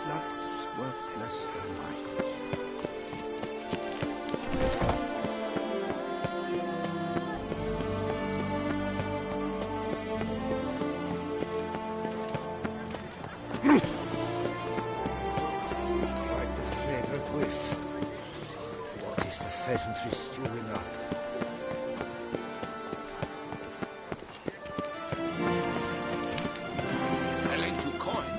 Lots worth less than life. Quite the fragrant whiff. What is the pheasantry stewing up? I lent you coin.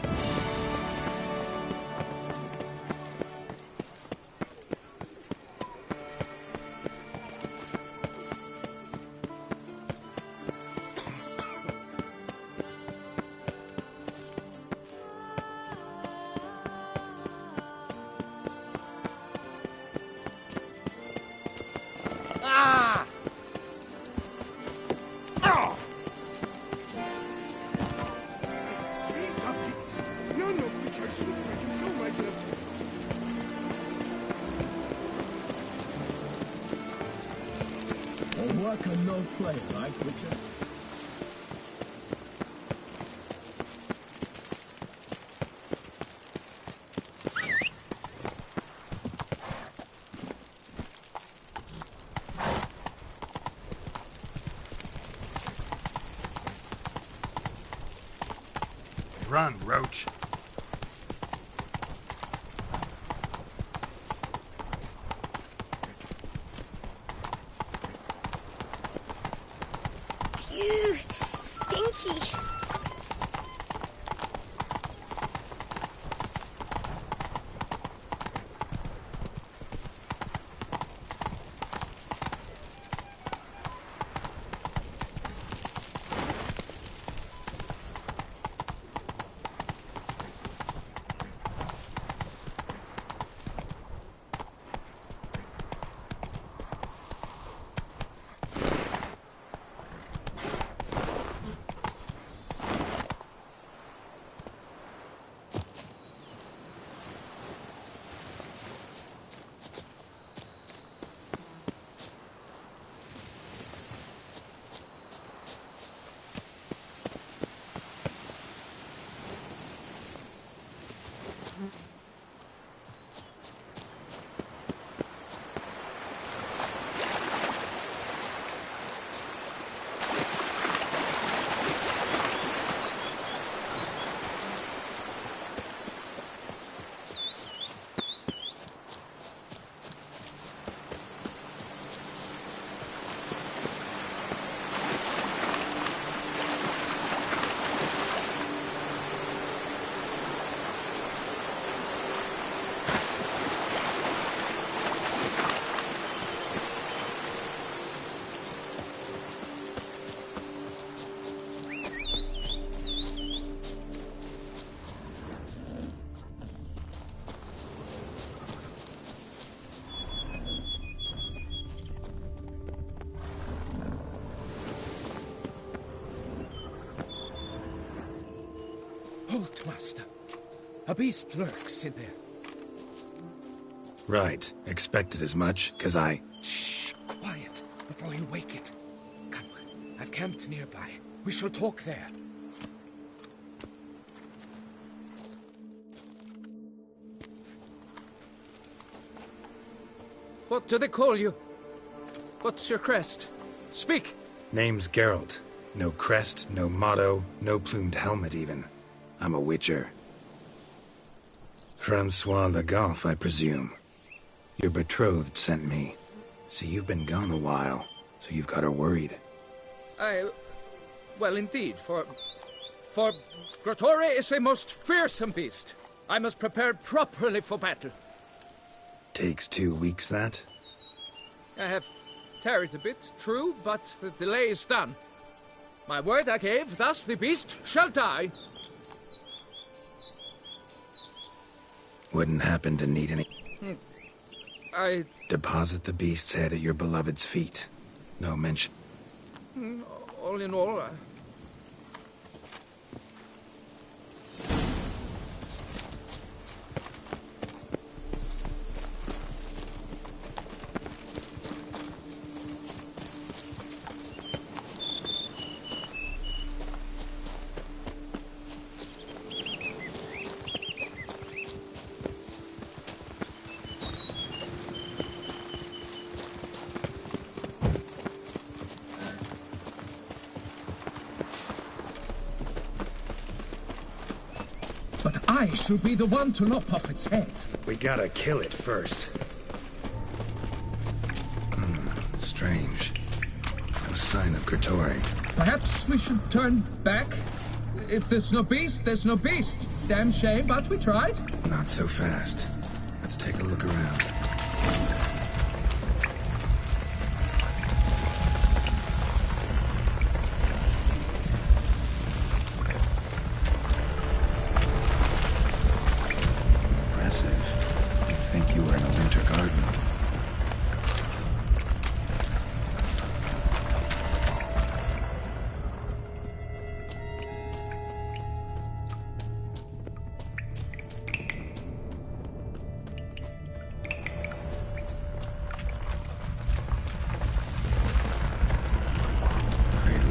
Ah! Oh! 3 goblets, none of which are suitable to show myself. All work and no play, right, Witcher? Run, Roach. Phew, stinky. Halt, master. A beast lurks in there. Right. Expected as much, 'cause I... Shh, quiet, before you wake it. Come, I've camped nearby. We shall talk there. What do they call you? What's your crest? Speak! Name's Geralt. No crest, no motto, no plumed helmet even. I'm a witcher. Francois Le Goff, I presume. Your betrothed sent me. See, you've been gone a while, so you've got her worried. Well, indeed, for Grottore is a most fearsome beast. I must prepare properly for battle. Takes 2 weeks, that? I have tarried a bit, true, but the delay is done. My word I gave, thus the beast shall die. Wouldn't happen to need any... I... Deposit the beast's head at your beloved's feet. No mention. All in all, I should be the one to lop off its head. We gotta kill it first. Strange. No sign of Kratori. Perhaps we should turn back? If there's no beast, there's no beast. Damn shame, but we tried. Not so fast. Let's take a look around. Impressive. You'd think you were in a winter garden.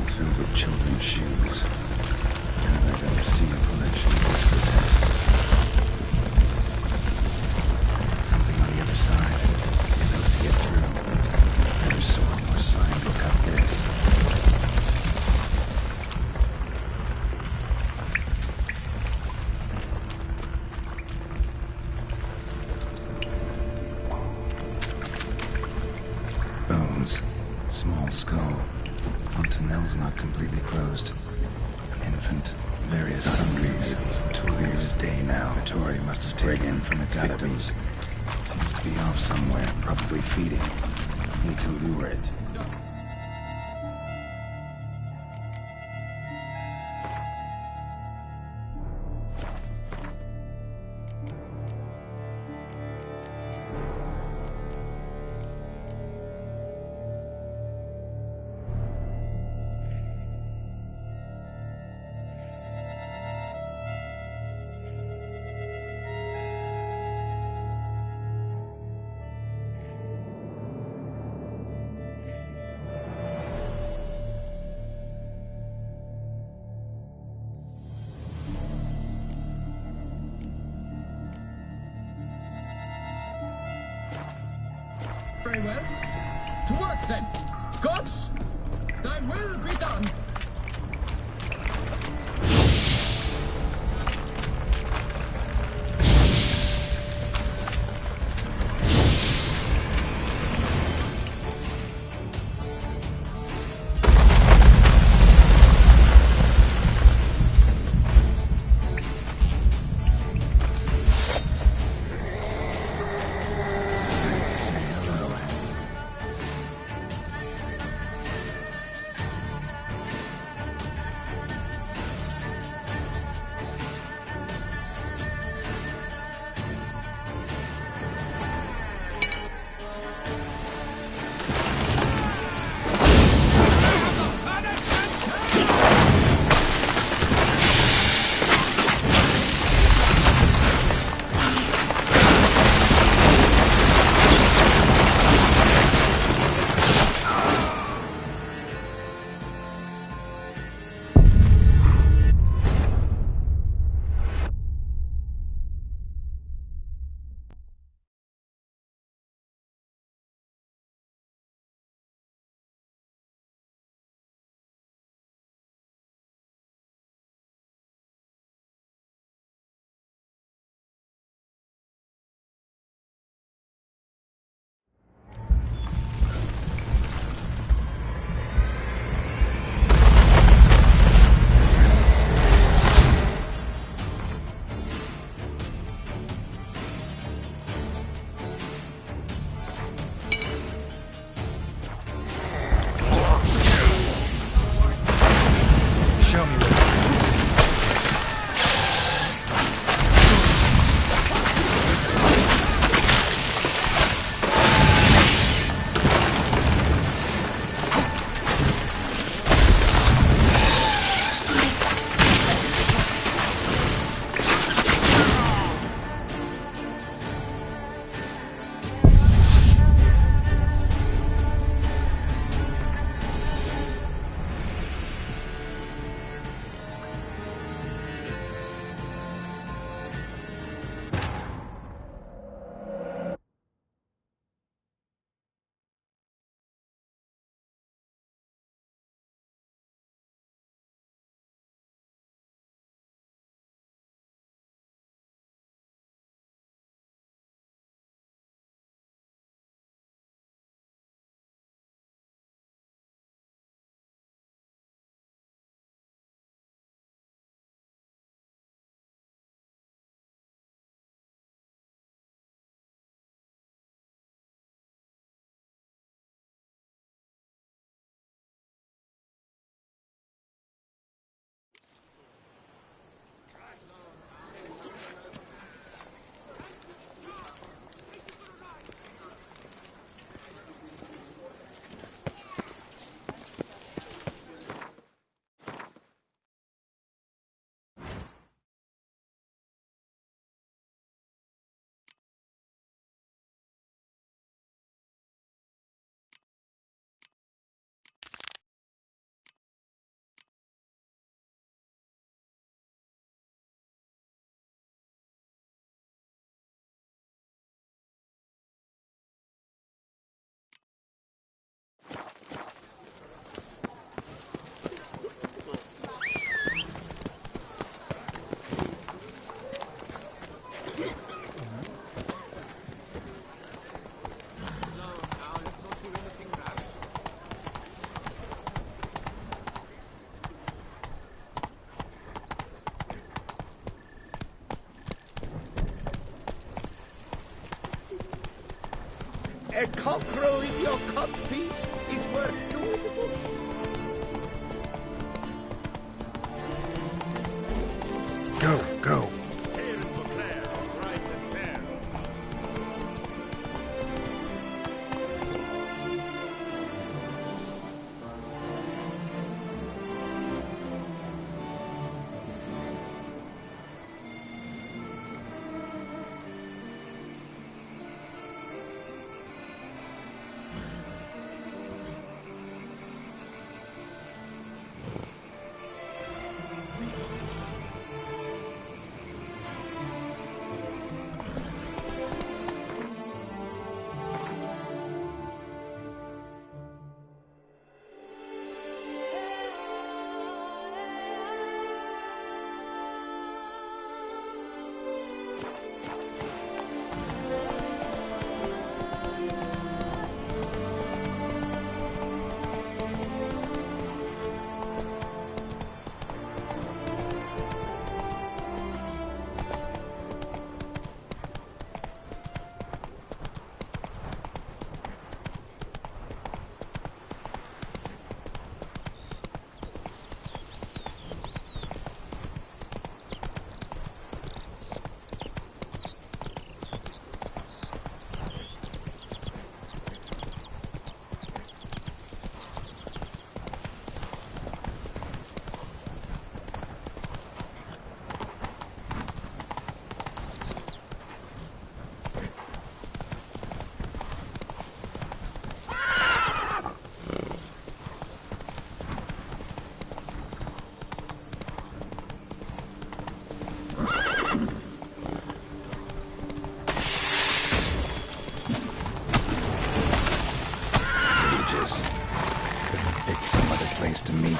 Filled with children's shoes. And I've ever seen a collection of discotheques. Something on the other side. Enough to get through. Never saw more sign to cut this. Bones. Small skull. Fontanelle's not completely closed. An infant. Various sundries. Some tools. It's day now. Tori must have taken in from its victims. Seems to be off somewhere, probably feeding. Need to lure it. Very well. To work then. Gods, thy will be done. Cockerel in your cut piece is worth two in the book. Go, go. To meet.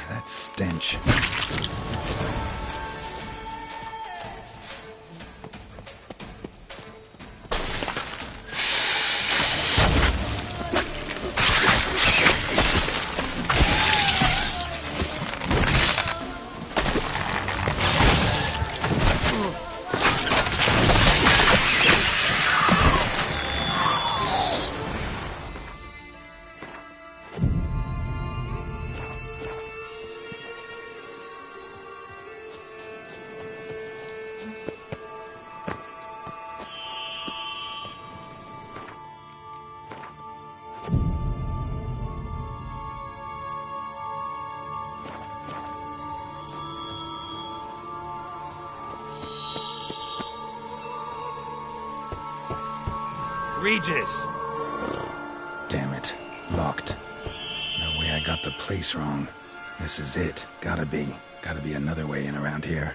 That stench. Regis! Damn it. Locked. No way I got the place wrong. This is it. Gotta be. Gotta be another way in around here.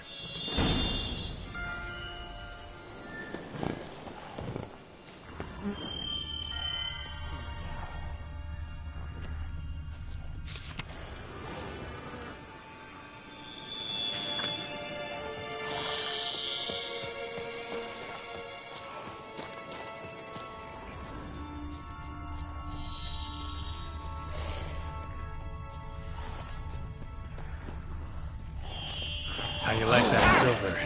How you like that silver?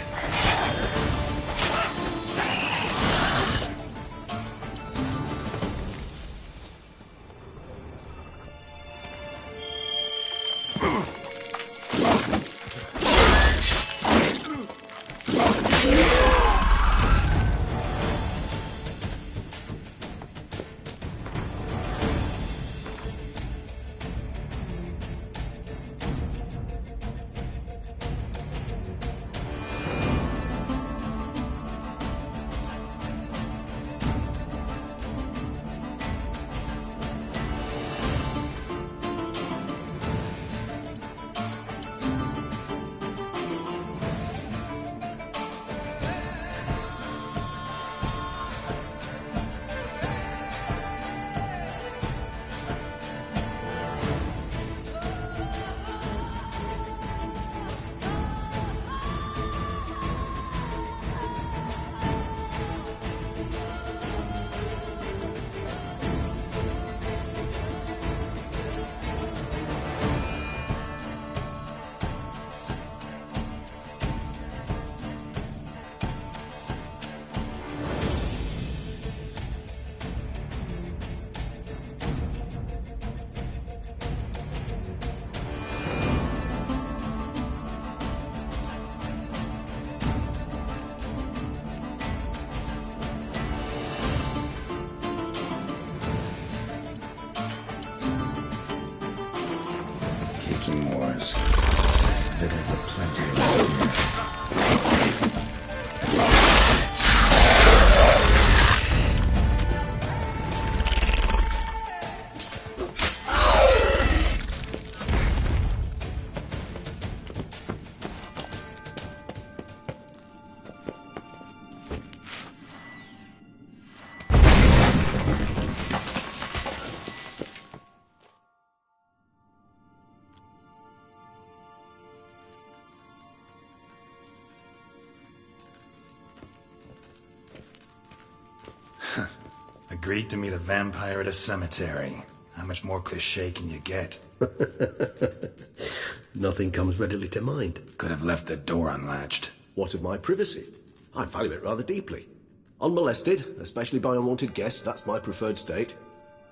Wars. Victuals aplenty around here. Agreed to meet a vampire at a cemetery. How much more cliché can you get? Nothing comes readily to mind. Could have left the door unlatched. What of my privacy? I value it rather deeply. Unmolested, especially by unwanted guests, that's my preferred state.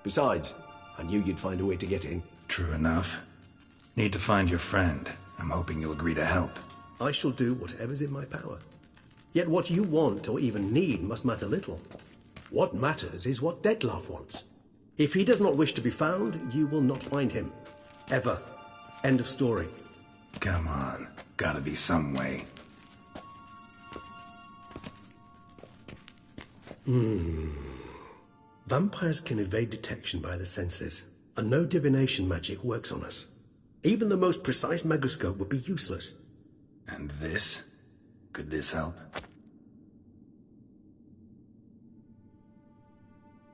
Besides, I knew you'd find a way to get in. True enough. Need to find your friend. I'm hoping you'll agree to help. I shall do whatever's in my power. Yet what you want or even need must matter little. What matters is what Dettlaff wants. If he does not wish to be found, you will not find him. Ever. End of story. Come on. Gotta be some way. Vampires can evade detection by the senses, and no divination magic works on us. Even the most precise megoscope would be useless. And this? Could this help?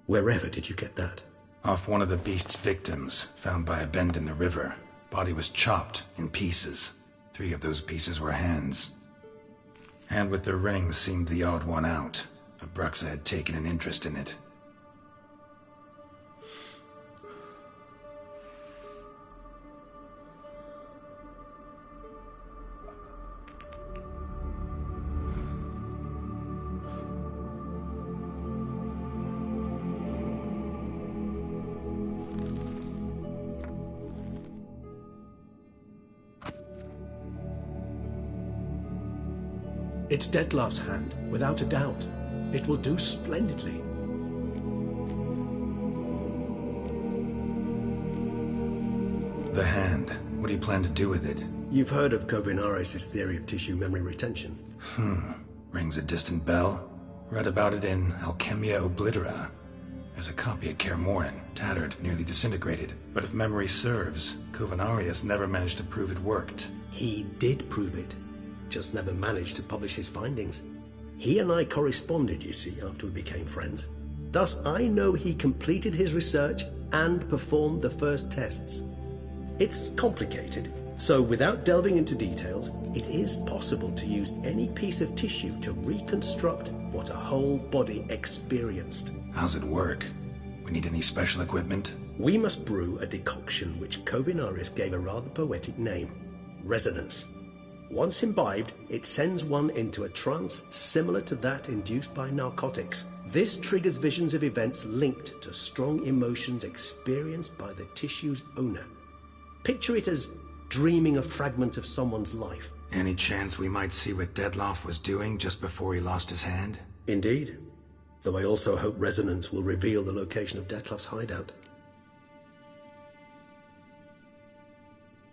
Wherever did you get that? Off one of the beast's victims, found by a bend in the river. Body was chopped in pieces. 3 of those pieces were hands. Hand with the ring seemed the odd one out. Abruxa had taken an interest in it. It's Dettlaff's hand, without a doubt. It will do splendidly. The hand. What do you plan to do with it? You've heard of Kovinaris' theory of tissue memory retention. Rings a distant bell. Read about it in Alchemia Oblitera. There's a copy at Kaer Morhen, tattered, nearly disintegrated. But if memory serves, Kovinaris never managed to prove it worked. He did prove it. Just never managed to publish his findings. He and I corresponded, you see, after we became friends. Thus, I know he completed his research and performed the first tests. It's complicated, so without delving into details, it is possible to use any piece of tissue to reconstruct what a whole body experienced. How's it work? We need any special equipment? We must brew a decoction which Kovinaris gave a rather poetic name: resonance. Once imbibed, it sends one into a trance similar to that induced by narcotics. This triggers visions of events linked to strong emotions experienced by the tissue's owner. Picture it as dreaming a fragment of someone's life. Any chance we might see what Dettlaff was doing just before he lost his hand? Indeed. Though I also hope resonance will reveal the location of Dettlaff's hideout.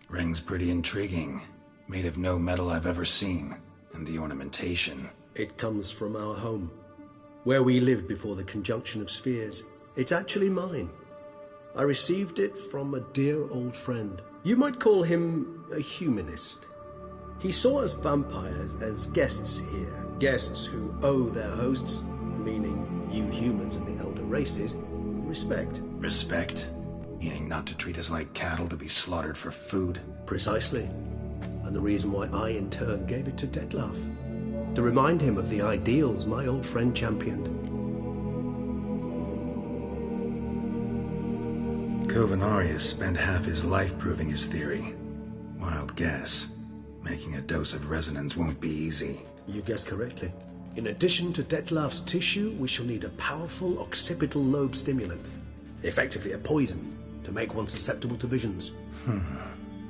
Ring's pretty intriguing. Made of no metal I've ever seen. And the ornamentation. It comes from our home, where we lived before the conjunction of spheres. It's actually mine. I received it from a dear old friend. You might call him a humanist. He saw us vampires as guests here, guests who owe their hosts, meaning you humans and the elder races, respect. Respect? Meaning not to treat us like cattle to be slaughtered for food? Precisely. And the reason why I, in turn, gave it to Dettlaff. To remind him of the ideals my old friend championed. Covenarius spent half his life proving his theory. Wild guess. Making a dose of resonance won't be easy. You guessed correctly. In addition to Dettlaff's tissue, we shall need a powerful occipital lobe stimulant. Effectively a poison, to make one susceptible to visions.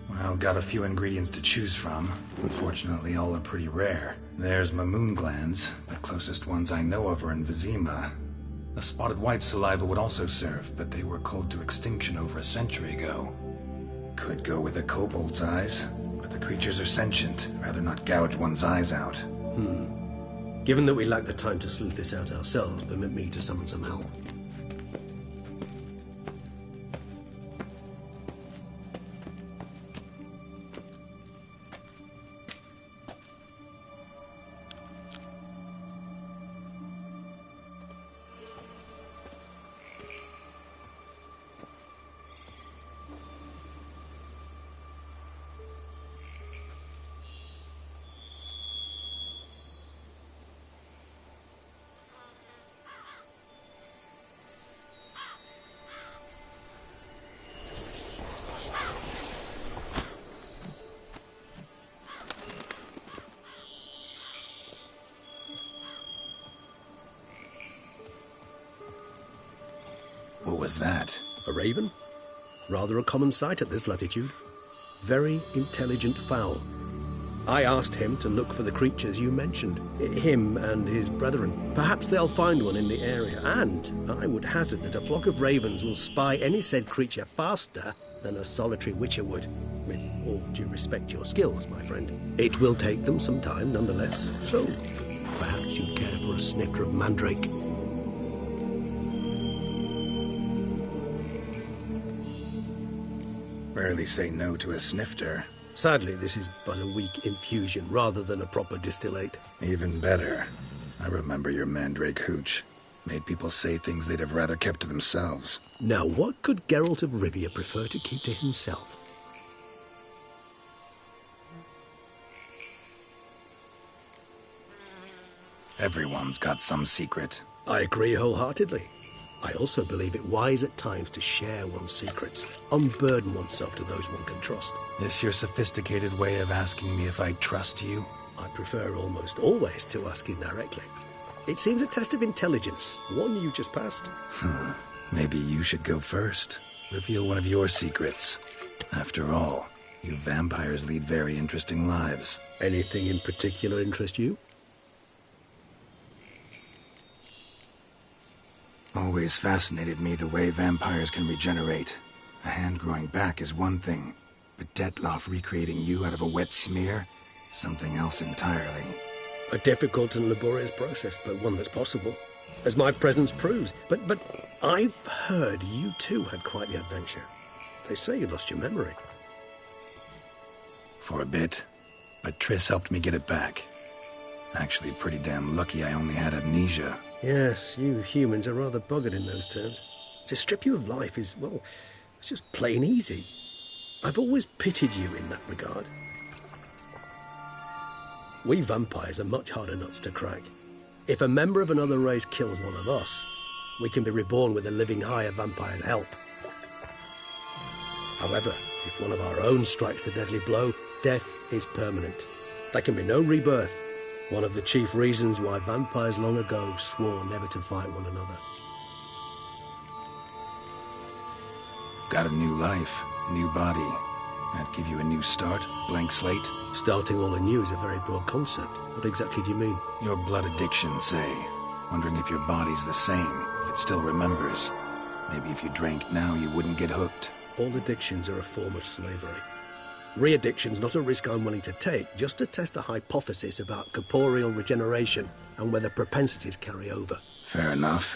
Well, got a few ingredients to choose from. Unfortunately, all are pretty rare. There's Mamoon glands. The closest ones I know of are in Vizima. A spotted white saliva would also serve, but they were culled to extinction over a century ago. Could go with a kobold's eyes, but the creatures are sentient. Rather not gouge one's eyes out. Given that we lack the time to sleuth this out ourselves, permit me to summon some help. What was that? A raven? Rather a common sight at this latitude. Very intelligent fowl. I asked him to look for the creatures you mentioned. Him and his brethren. Perhaps they'll find one in the area, and I would hazard that a flock of ravens will spy any said creature faster than a solitary witcher would. With all due respect to your skills, my friend. It will take them some time, nonetheless. So, perhaps you'd care for a snifter of mandrake. Rarely say no to a snifter. Sadly, this is but a weak infusion rather than a proper distillate. Even better. I remember your mandrake hooch. Made people say things they'd have rather kept to themselves. Now, what could Geralt of Rivia prefer to keep to himself? Everyone's got some secret. I agree wholeheartedly. I also believe it wise at times to share one's secrets, unburden oneself to those one can trust. This your sophisticated way of asking me if I trust you? I prefer almost always to ask indirectly. It seems a test of intelligence, one you just passed. Maybe you should go first. Reveal one of your secrets. After all, you vampires lead very interesting lives. Anything in particular interest you? Always fascinated me the way vampires can regenerate. A hand growing back is one thing, but Dettlaff recreating you out of a wet smear? Something else entirely. A difficult and laborious process, but one that's possible, as my presence proves. But I've heard you too had quite the adventure. They say you lost your memory. For a bit, but Triss helped me get it back. Actually, pretty damn lucky I only had amnesia. Yes, you humans are rather buggered in those terms. To strip you of life is, well, it's just plain easy. I've always pitied you in that regard. We vampires are much harder nuts to crack. If a member of another race kills one of us, we can be reborn with a living higher vampire's help. However, if one of our own strikes the deadly blow, death is permanent. There can be no rebirth. One of the chief reasons why vampires long ago swore never to fight one another. Got a new life, new body. That'd give you a new start? Blank slate? Starting all anew is a very broad concept. What exactly do you mean? Your blood addiction, say. Wondering if your body's the same, if it still remembers. Maybe if you drank now, you wouldn't get hooked. All addictions are a form of slavery. Re-addiction's not a risk I'm willing to take, just to test a hypothesis about corporeal regeneration and whether propensities carry over. Fair enough.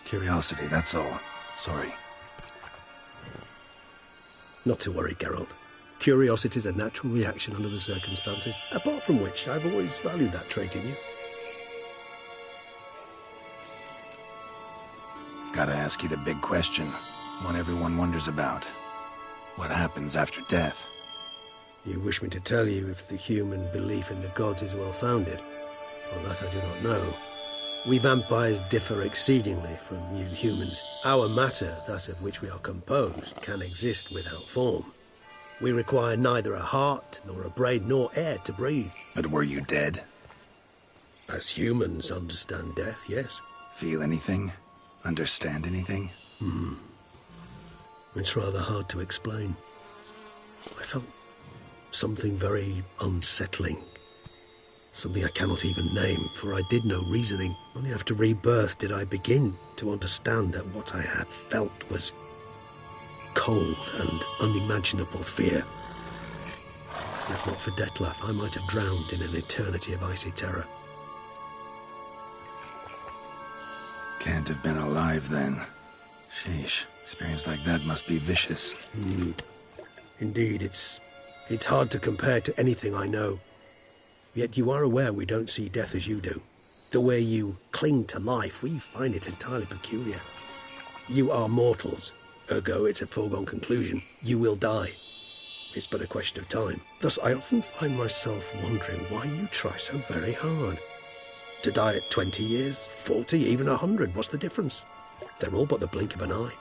Curiosity, that's all. Sorry. Not to worry, Geralt. Curiosity's a natural reaction under the circumstances, apart from which I've always valued that trait in you. Gotta ask you the big question. One everyone wonders about. What happens after death? You wish me to tell you if the human belief in the gods is well-founded? Well, that I do not know. We vampires differ exceedingly from you humans. Our matter, that of which we are composed, can exist without form. We require neither a heart, nor a brain, nor air to breathe. But were you dead? As humans understand death, yes. Feel anything? Understand anything? It's rather hard to explain. I felt something very unsettling. Something I cannot even name, for I did no reasoning. Only after rebirth did I begin to understand that what I had felt was cold and unimaginable fear. If not for Detlef, I might have drowned in an eternity of icy terror. Can't have been alive then. Sheesh, experience like that must be vicious. Indeed, it's hard to compare to anything I know. Yet you are aware we don't see death as you do. The way you cling to life, we find it entirely peculiar. You are mortals, ergo it's a foregone conclusion. You will die. It's but a question of time. Thus, I often find myself wondering why you try so very hard. To die at 20 years, 40, even 100, what's the difference? They're all but the blink of an eye.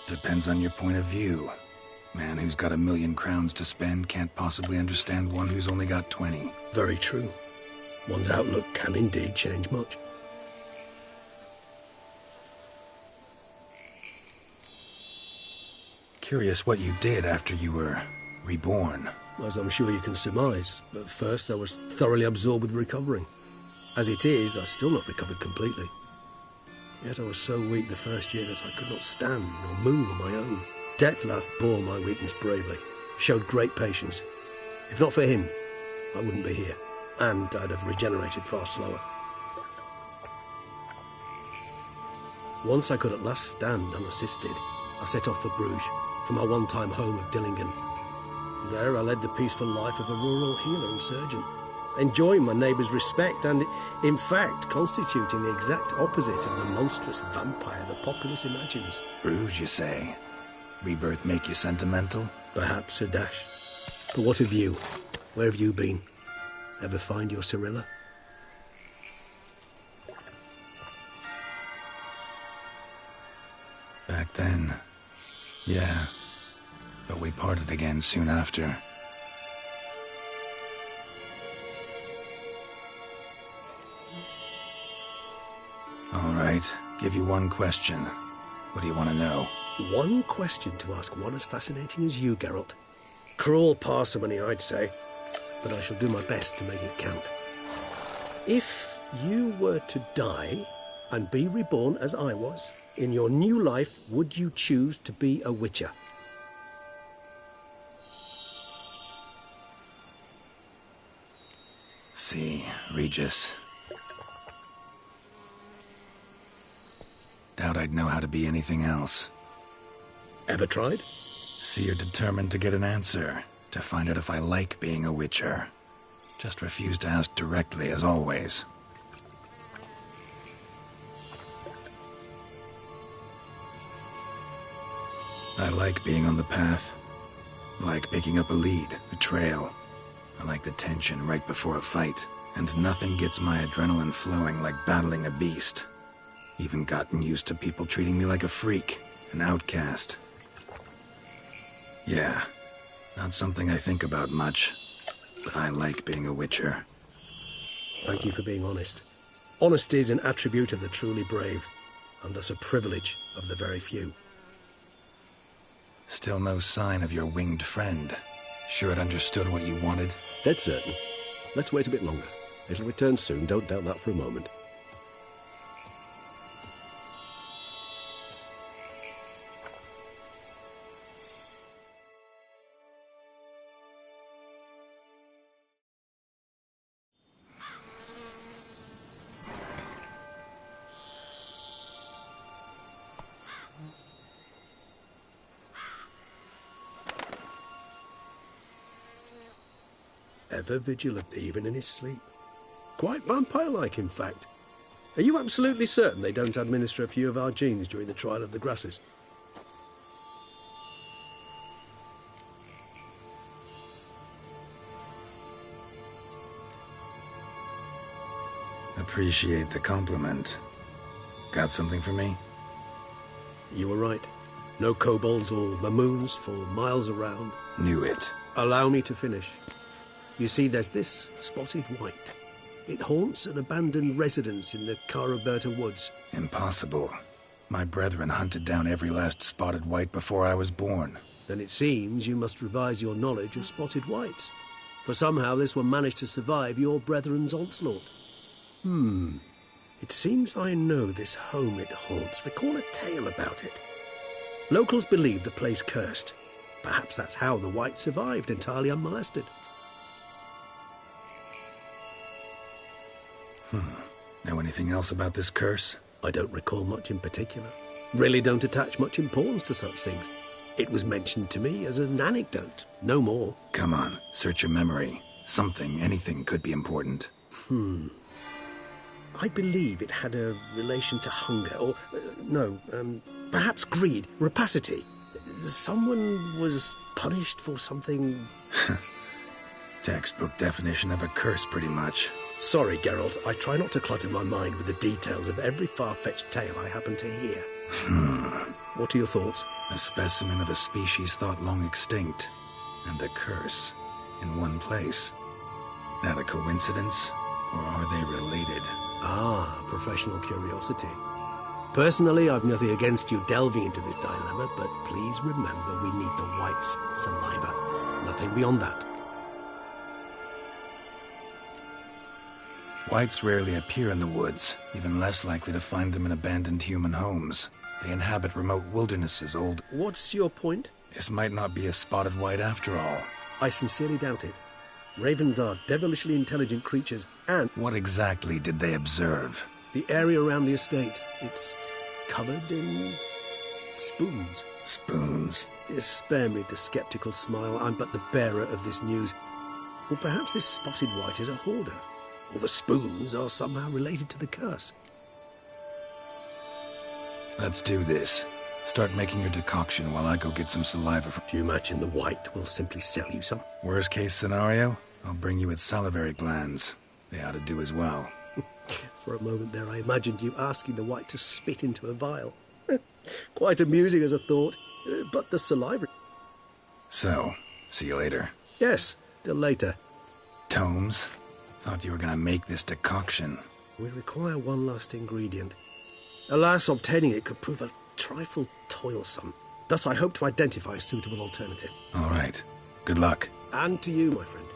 Depends on your point of view. Man who's got 1,000,000 crowns to spend can't possibly understand one who's only got 20. Very true. One's outlook can indeed change much. Curious what you did after you were reborn. As I'm sure you can surmise, at first I was thoroughly absorbed with recovering. As it is, I've still not recovered completely. Yet I was so weak the first year that I could not stand or move on my own. Detlef bore my weakness bravely, showed great patience. If not for him, I wouldn't be here, and I'd have regenerated far slower. Once I could at last stand unassisted, I set off for Bruges, from my one-time home of Dillingen. There I led the peaceful life of a rural healer and surgeon, enjoying my neighbours' respect and, in fact, constituting the exact opposite of the monstrous vampire the populace imagines. Bruges, you say? Rebirth make you sentimental? Perhaps a dash. But what of you? Where have you been? Ever find your Cyrilla? Back then, yeah. But we parted again soon after. All right, give you one question. What do you want to know? One question to ask one as fascinating as you, Geralt. Cruel parsimony, I'd say, but I shall do my best to make it count. If you were to die and be reborn as I was, in your new life, would you choose to be a Witcher? See, Regis. Doubt I'd know how to be anything else. Ever tried? See, you're determined to get an answer, to find out if I like being a Witcher. Just refuse to ask directly, as always. I like being on the path. I like picking up a lead, a trail. I like the tension right before a fight. And nothing gets my adrenaline flowing like battling a beast. Even gotten used to people treating me like a freak, an outcast. Yeah, not something I think about much, but I like being a Witcher. Thank you for being honest. Honesty is an attribute of the truly brave, and thus a privilege of the very few. Still no sign of your winged friend. Sure it understood what you wanted? Dead certain. Let's wait a bit longer. It'll return soon, don't doubt that for a moment. Ever vigilant, even in his sleep. Quite vampire-like, in fact. Are you absolutely certain they don't administer a few of our genes during the trial of the grasses? Appreciate the compliment. Got something for me? You were right. No kobolds or mamoons for miles around. Knew it. Allow me to finish. You see, there's this spotted white. It haunts an abandoned residence in the Caraberta woods. Impossible. My brethren hunted down every last spotted white before I was born. Then it seems you must revise your knowledge of spotted whites. For somehow this one managed to survive your brethren's onslaught. It seems I know this home it haunts. Recall a tale about it. Locals believe the place cursed. Perhaps that's how the white survived entirely unmolested. Know anything else about this curse? I don't recall much in particular. Really don't attach much importance to such things. It was mentioned to me as an anecdote, no more. Come on, search your memory. Something, anything could be important. I believe it had a relation to hunger, or, perhaps greed, rapacity. Someone was punished for something... Textbook definition of a curse, pretty much. Sorry, Geralt, I try not to clutter my mind with the details of every far-fetched tale I happen to hear. What are your thoughts? A specimen of a species thought long extinct, and a curse, in one place. That a coincidence, or are they related? Ah, professional curiosity. Personally, I've nothing against you delving into this dilemma, but please remember we need the white's saliva. Nothing beyond that. Whites rarely appear in the woods, even less likely to find them in abandoned human homes. They inhabit remote wildernesses, old... What's your point? This might not be a spotted white after all. I sincerely doubt it. Ravens are devilishly intelligent creatures, and... What exactly did they observe? The area around the estate, it's covered in... spoons. Spoons? Spare me the sceptical smile. I'm but the bearer of this news. Or perhaps this spotted white is a hoarder. Or the spoons are somehow related to the curse. Let's do this. Start making your decoction while I go get some saliva from... If you imagine the white, we'll simply sell you some. Worst case scenario, I'll bring you its salivary glands. They ought to do as well. For a moment there, I imagined you asking the white to spit into a vial. Quite amusing as a thought, but the saliva... So, see you later. Yes, till later. Tomes? Thought you were gonna make this decoction. We require one last ingredient. Alas, obtaining it could prove a trifle toilsome. Thus, I hope to identify a suitable alternative. All right. Good luck. And to you, my friend.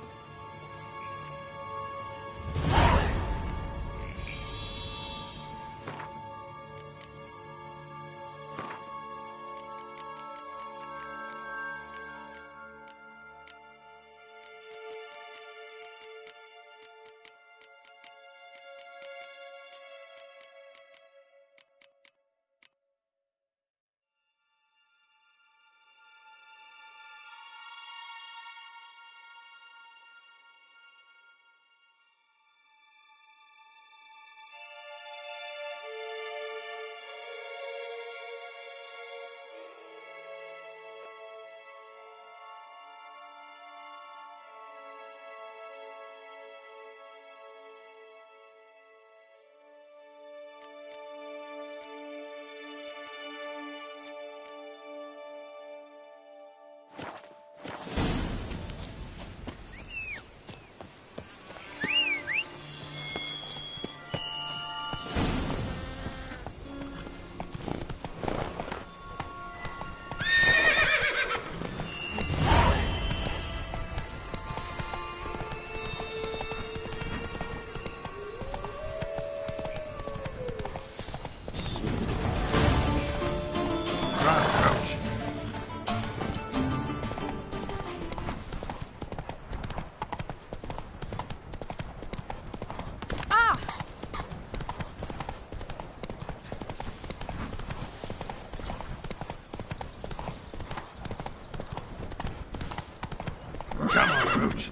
approach.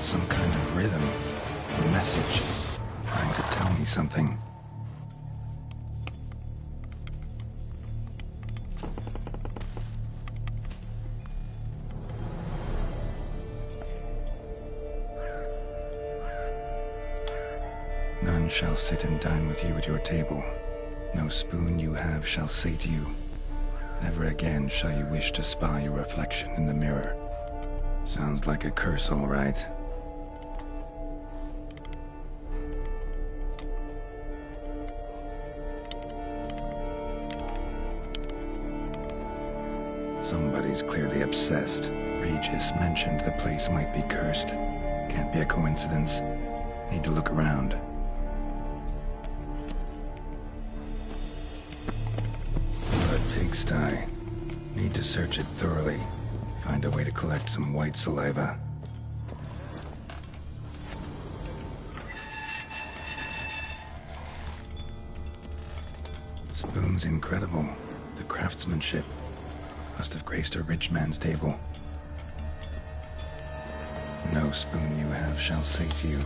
Some kind of rhythm, a message, trying to tell me something. None shall sit and dine with you at your table. No spoon you have shall say to you, never again shall you wish to spy your reflection in the mirror. Sounds like a curse, all right. Somebody's clearly obsessed. Regis mentioned the place might be cursed. Can't be a coincidence. Need to look around. A pigsty. Need to search it thoroughly. Find a way to collect some white saliva. Spoon's incredible. The craftsmanship. Must have graced a rich man's table. No spoon you have shall say to you.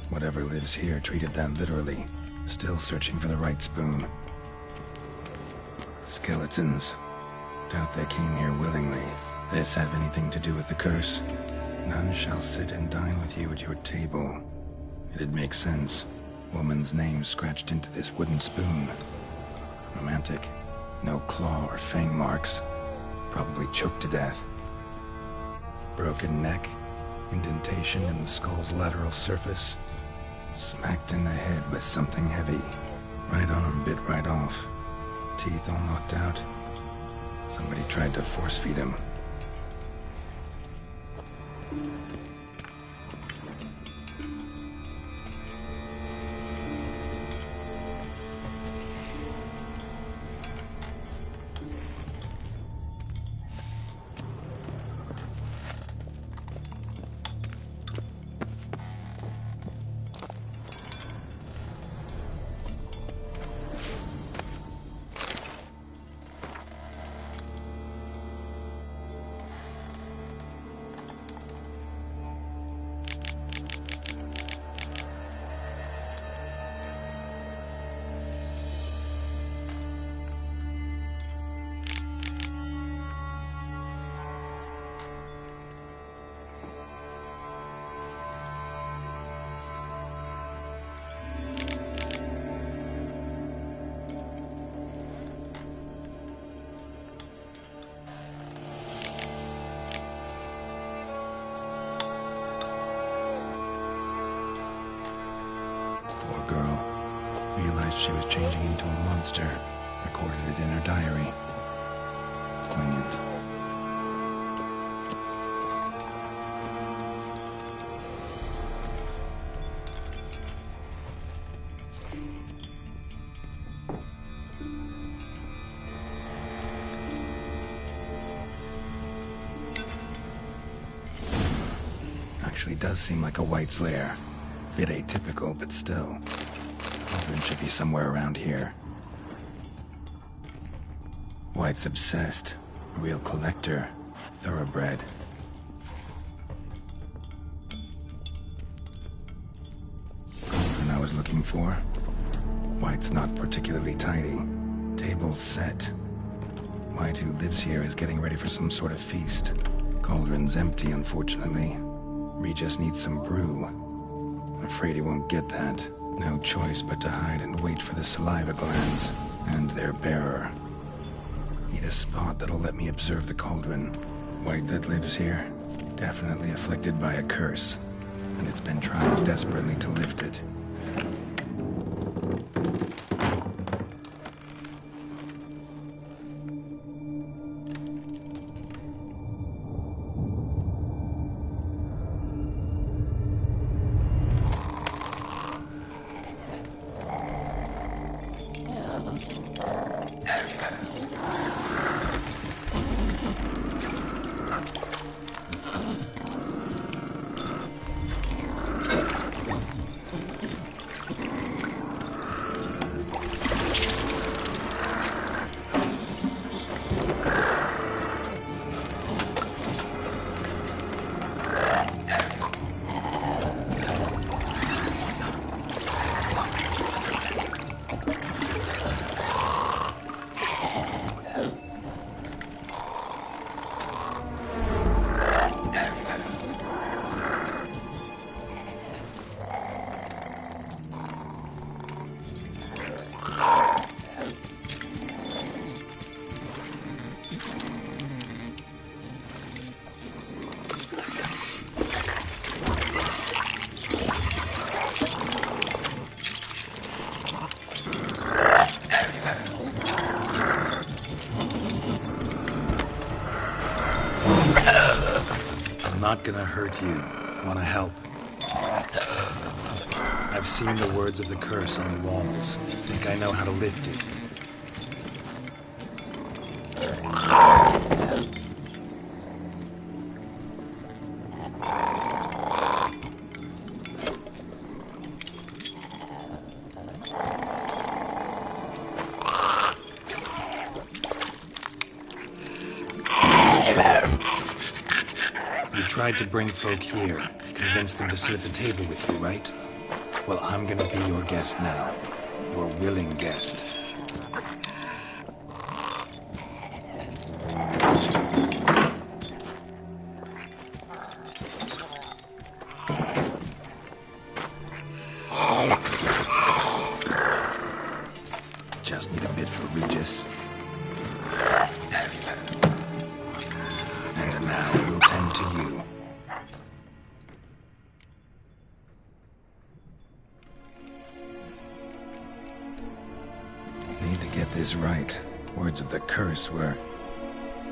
Whatever lives here treated that literally. Still searching for the right spoon. Skeletons. Doubt they came here willingly. This have anything to do with the curse? None shall sit and dine with you at your table. It'd make sense. Woman's name scratched into this wooden spoon. Romantic. No claw or fang marks. Probably choked to death. Broken neck. Indentation in the skull's lateral surface. Smacked in the head with something heavy. Right arm bit right off. Teeth all knocked out. Somebody tried to force feed him. Poor girl. Realized she was changing into a monster. Recorded it in her diary. Poignant. Actually does seem like a White's lair. Bit atypical, but still. Alvin should be somewhere around here. White's obsessed. A real collector. Thoroughbred. Cauldron I was looking for. White's not particularly tidy. Table set. White, who lives here, is getting ready for some sort of feast. Cauldron's empty, unfortunately. Regis needs some brew. I'm afraid he won't get that. No choice but to hide and wait for the saliva glands and their bearer. Need a spot that'll let me observe the cauldron. White that lives here, definitely afflicted by a curse, and it's been trying desperately to lift it. Not gonna hurt you. Wanna help? I've seen the words of the curse on the walls. Think I know how to lift it. You tried to bring folk here, convince them to sit at the table with you, right? Well, I'm gonna be your guest now. Your willing guest. Just need a bit for Regis. And now we'll tend to you. Need to get this right. Words of the curse were,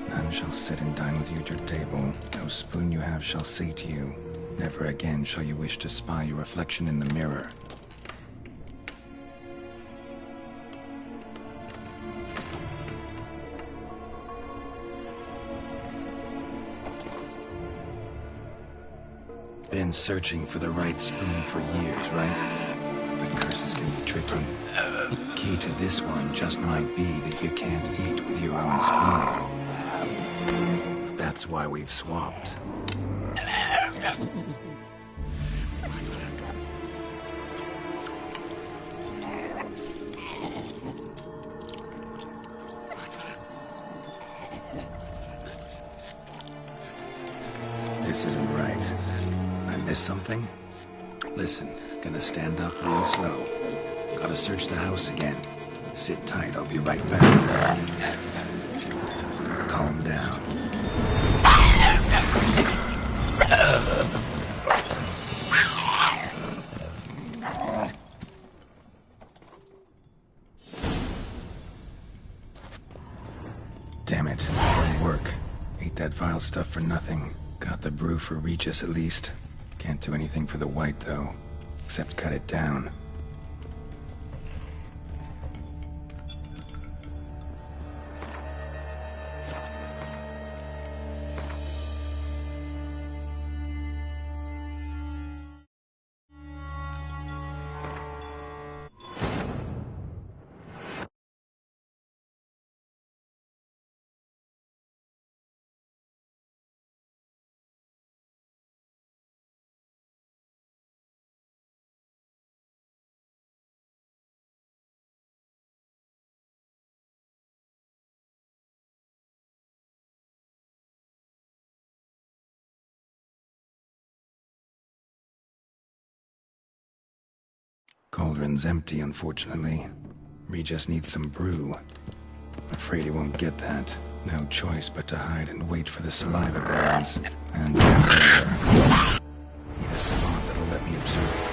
"None shall sit and dine with you at your table. No spoon you have shall sate you. Never again shall you wish to spy your reflection in the mirror." Been searching for the right spoon for years, right? The curses can be tricky. Key to this one just might be that you can't eat with your own spoon. That's why we've swapped. This isn't right. I missed something? Listen, gonna stand up real slow. Gotta search the house again. Sit tight, I'll be right back. Calm down. Damn it, didn't work. Ate that vile stuff for nothing. Got the brew for Regis at least. Can't do anything for the white though, except cut it down. Cauldron's empty, unfortunately. We just need some brew. Afraid he won't get that. No choice but to hide and wait for the saliva glands. And need a spot that'll let me observe.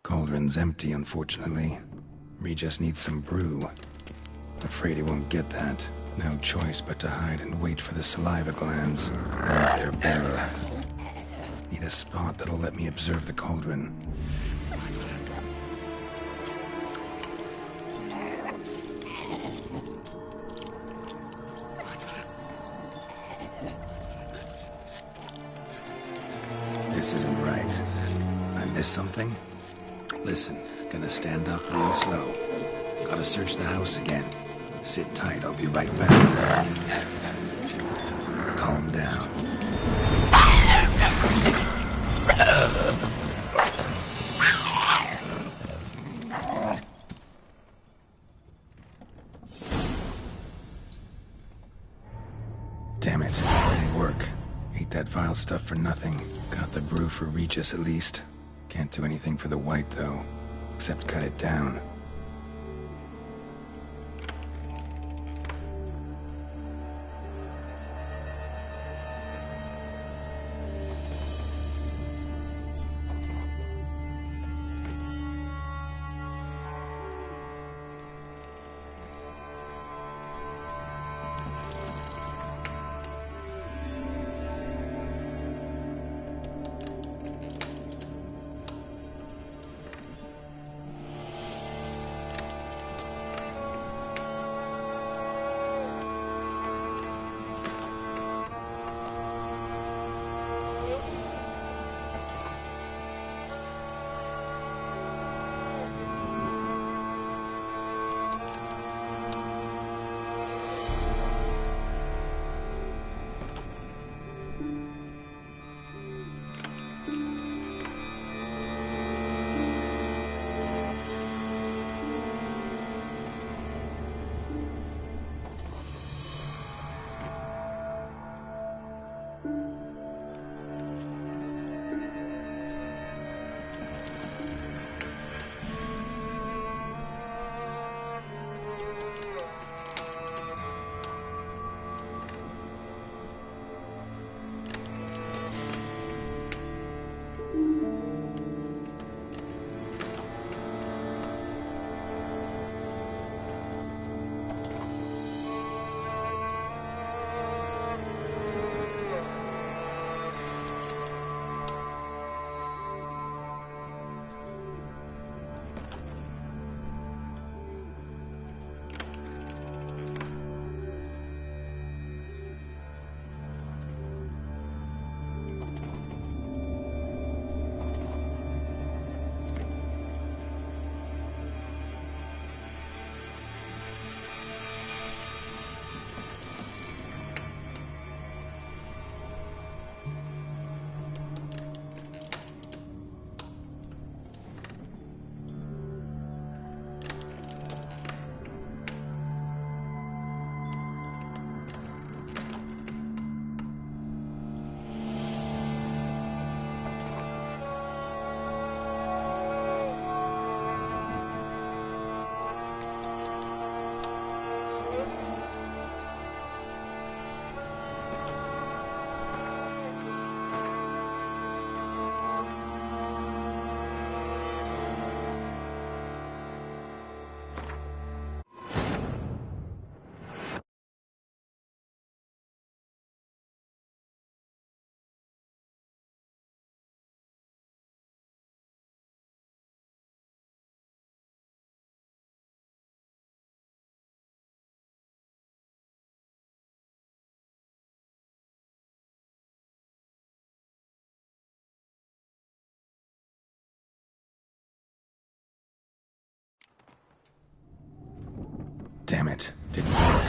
Cauldron's empty, unfortunately. We just need some brew. Afraid he won't get that. No choice but to hide and wait for the saliva glands. And their bearer. Need a spot that'll let me observe the cauldron. This isn't right. I missed something? Listen, gonna stand up real slow. Gotta search the house again. Sit tight, I'll be right back. Calm down. Damn it, didn't work. Ate that vile stuff for nothing. Got the brew for Regis at least. Can't do anything for the white, though, except cut it down. Damn it. Didn't work.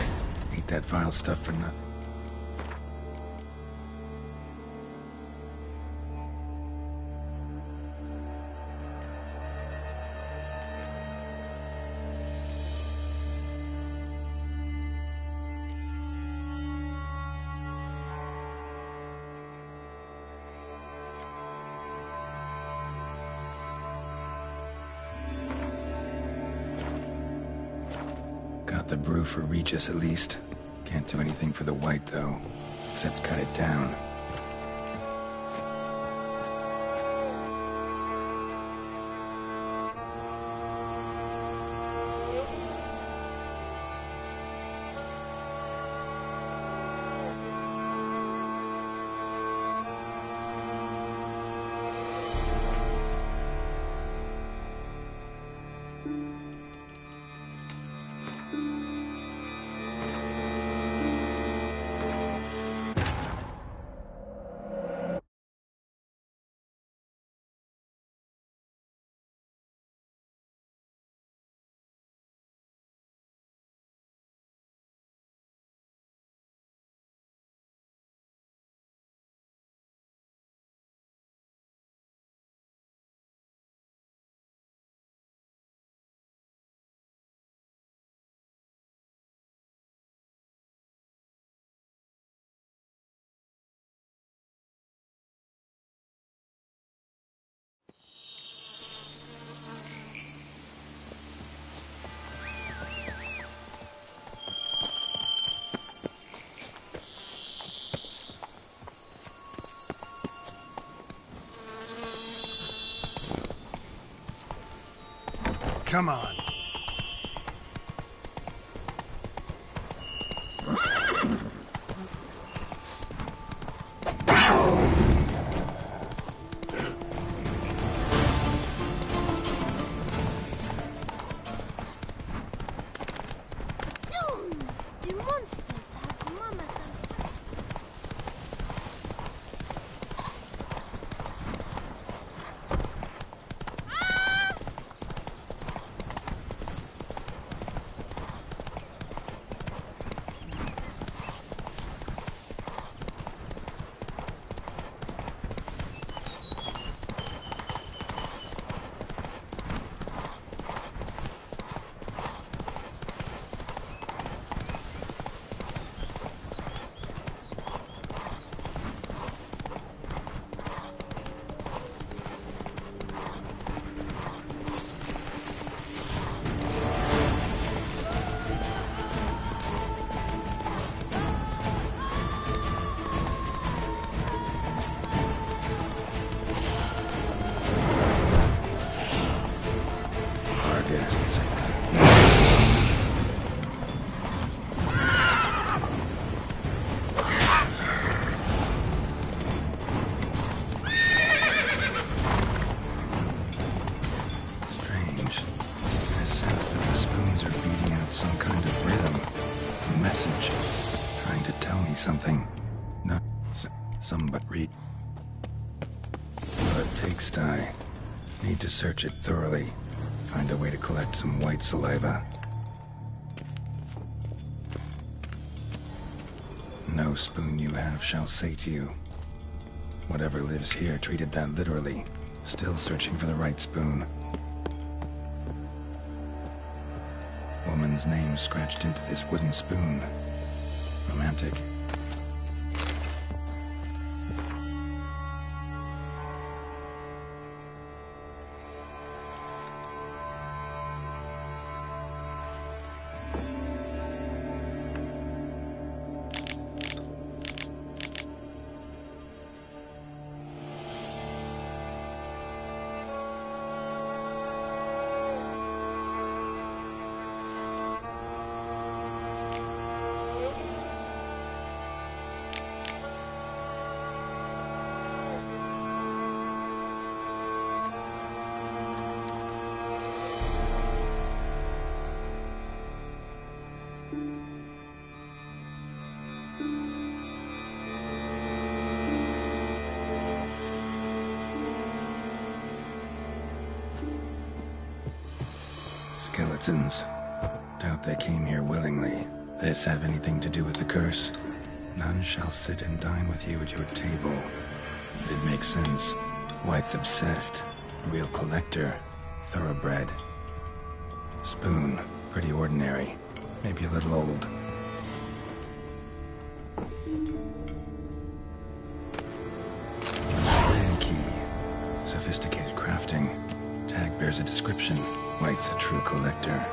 Ate that vile stuff for nothing. Got the brew for Regis at least. Can't do anything for the white though, except cut it down. Come on. Soon, do monsters have mama? Guests. Strange. I sense that the spoons are beating out some kind of rhythm, a message, trying to tell me something. No, somebody read. A pigsty. Need to search it thoroughly. Find a way to collect some white saliva. No spoon you have shall sate you. Whatever lives here treated that literally. Still searching for the right spoon. Woman's name scratched into this wooden spoon. Romantic. Skeletons. doubt they came here willingly. This have anything to do with the curse? None shall sit and dine with you at your table. It makes sense. White's obsessed. Real collector. Thoroughbred. Spoon. Pretty ordinary. Maybe a little old. Slam key. Sophisticated crafting. Tag bears a description. White's a true collector.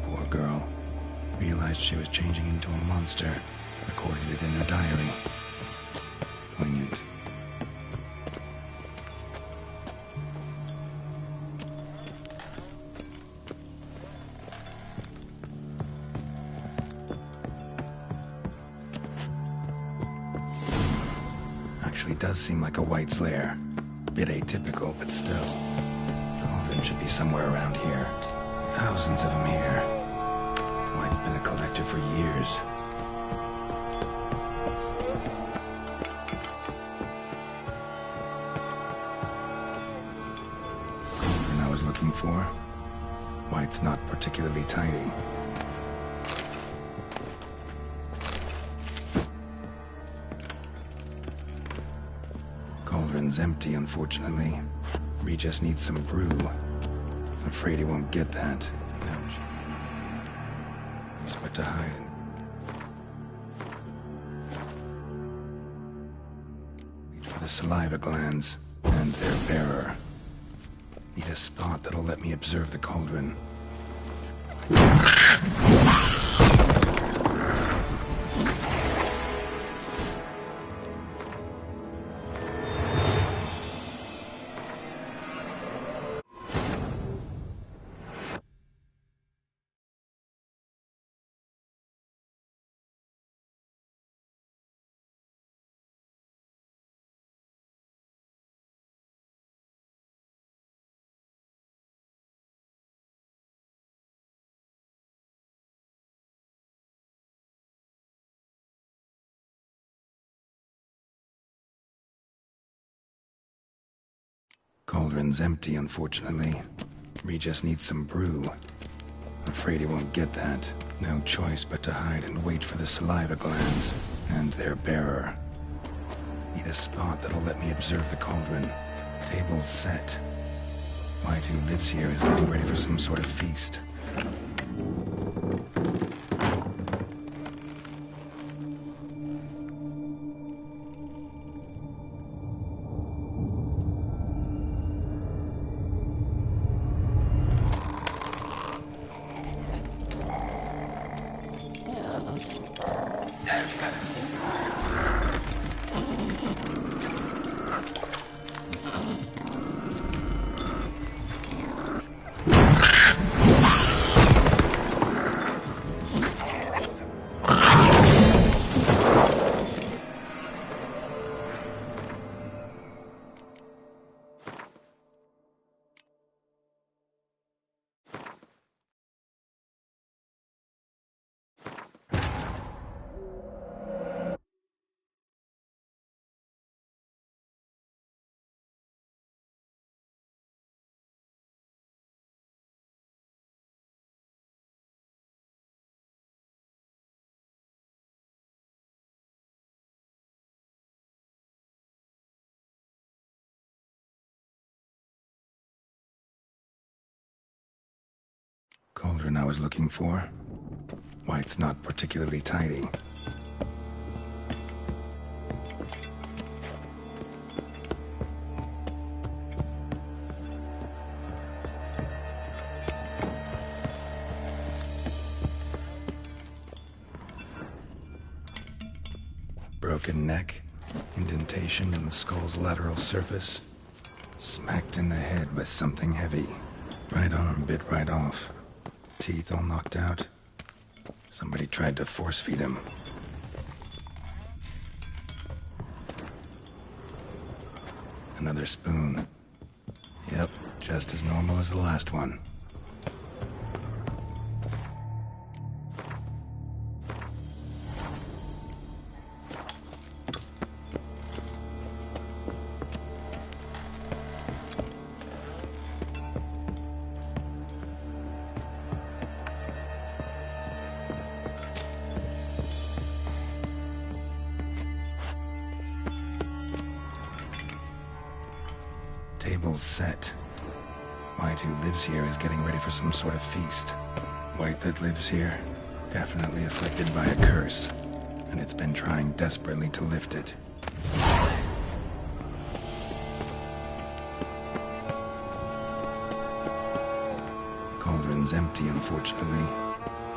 Poor girl. Realized she was changing into a monster. Recorded it in her diary. Poignant. Actually does seem like a White's lair. Bit atypical, but still. Cauldron should be somewhere around here. Thousands of them here. White's been a collector for years. Cauldron I was looking for. White's not particularly tidy. Cauldron's empty, unfortunately. We just need some brew. I'm afraid he won't get that. Ouch. He's but to hide. Wait for the saliva glands and their bearer. Need a spot that'll let me observe the cauldron. Cauldron's empty, unfortunately. We just need some brew. I'm afraid he won't get that. No choice but to hide and wait for the saliva glands and their bearer. Need a spot that'll let me observe the cauldron. Table's set. White, who lives here, is getting ready for some sort of feast. Cauldron I was looking for. White's not particularly tidy. Broken neck, indentation in the skull's lateral surface, smacked in the head with something heavy. Right arm bit right off. Teeth all knocked out. Somebody tried to force feed him. Another spoon. Yep, just as normal as the last one. Table's set. White, who lives here, is getting ready for some sort of feast. White that lives here, definitely afflicted by a curse, and it's been trying desperately to lift it. Cauldron's empty, unfortunately.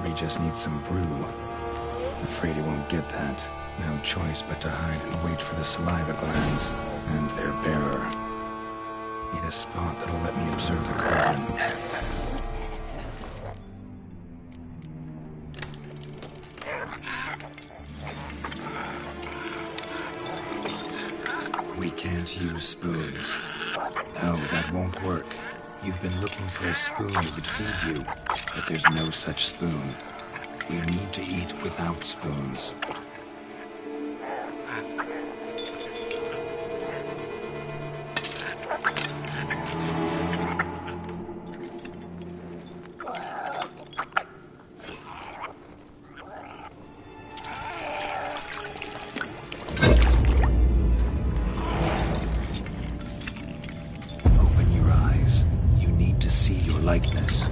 We just need some brew. Afraid he won't get that. No choice but to hide and wait for the saliva glands and their bearer. Need a spot that'll let me observe the cauldron. We can't use spoons. No, that won't work. You've been looking for a spoon that would feed you, but there's no such spoon. We need to eat without spoons. Open your eyes. You need to see your likeness.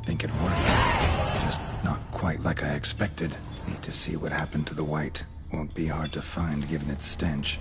Think it worked. Just not quite like I expected. Need to see what happened to the white. Won't be hard to find given its stench.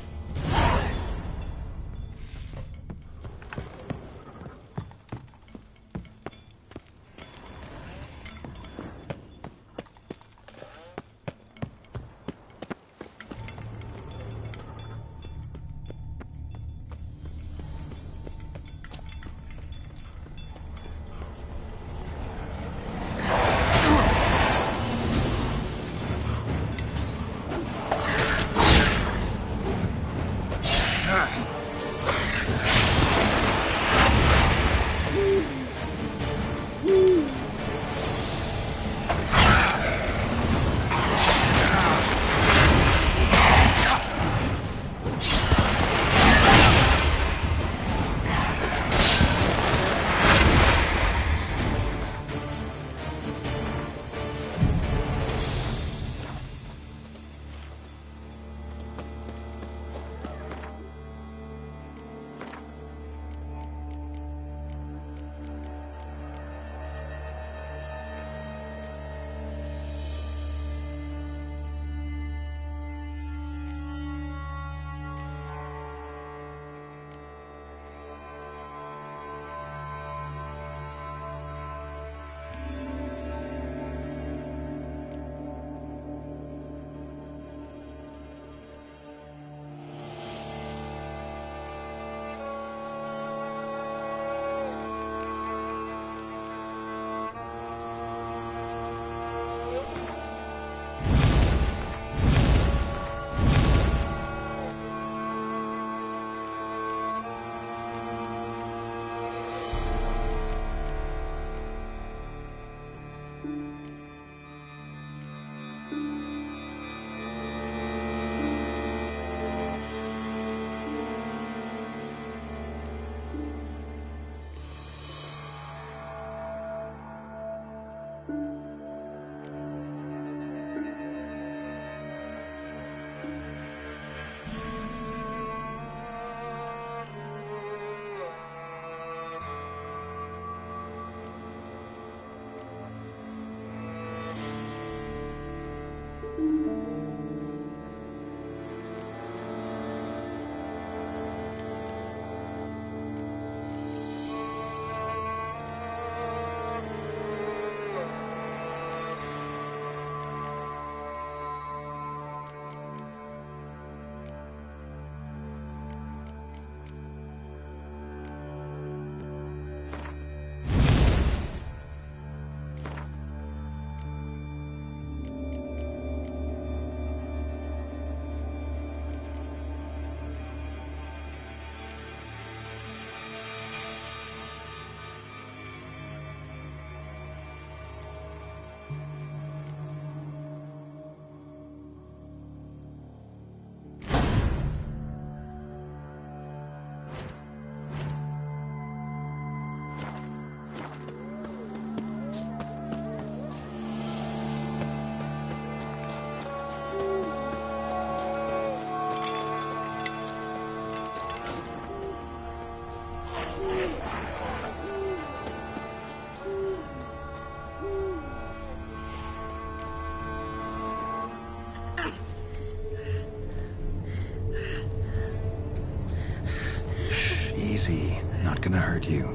gonna hurt you.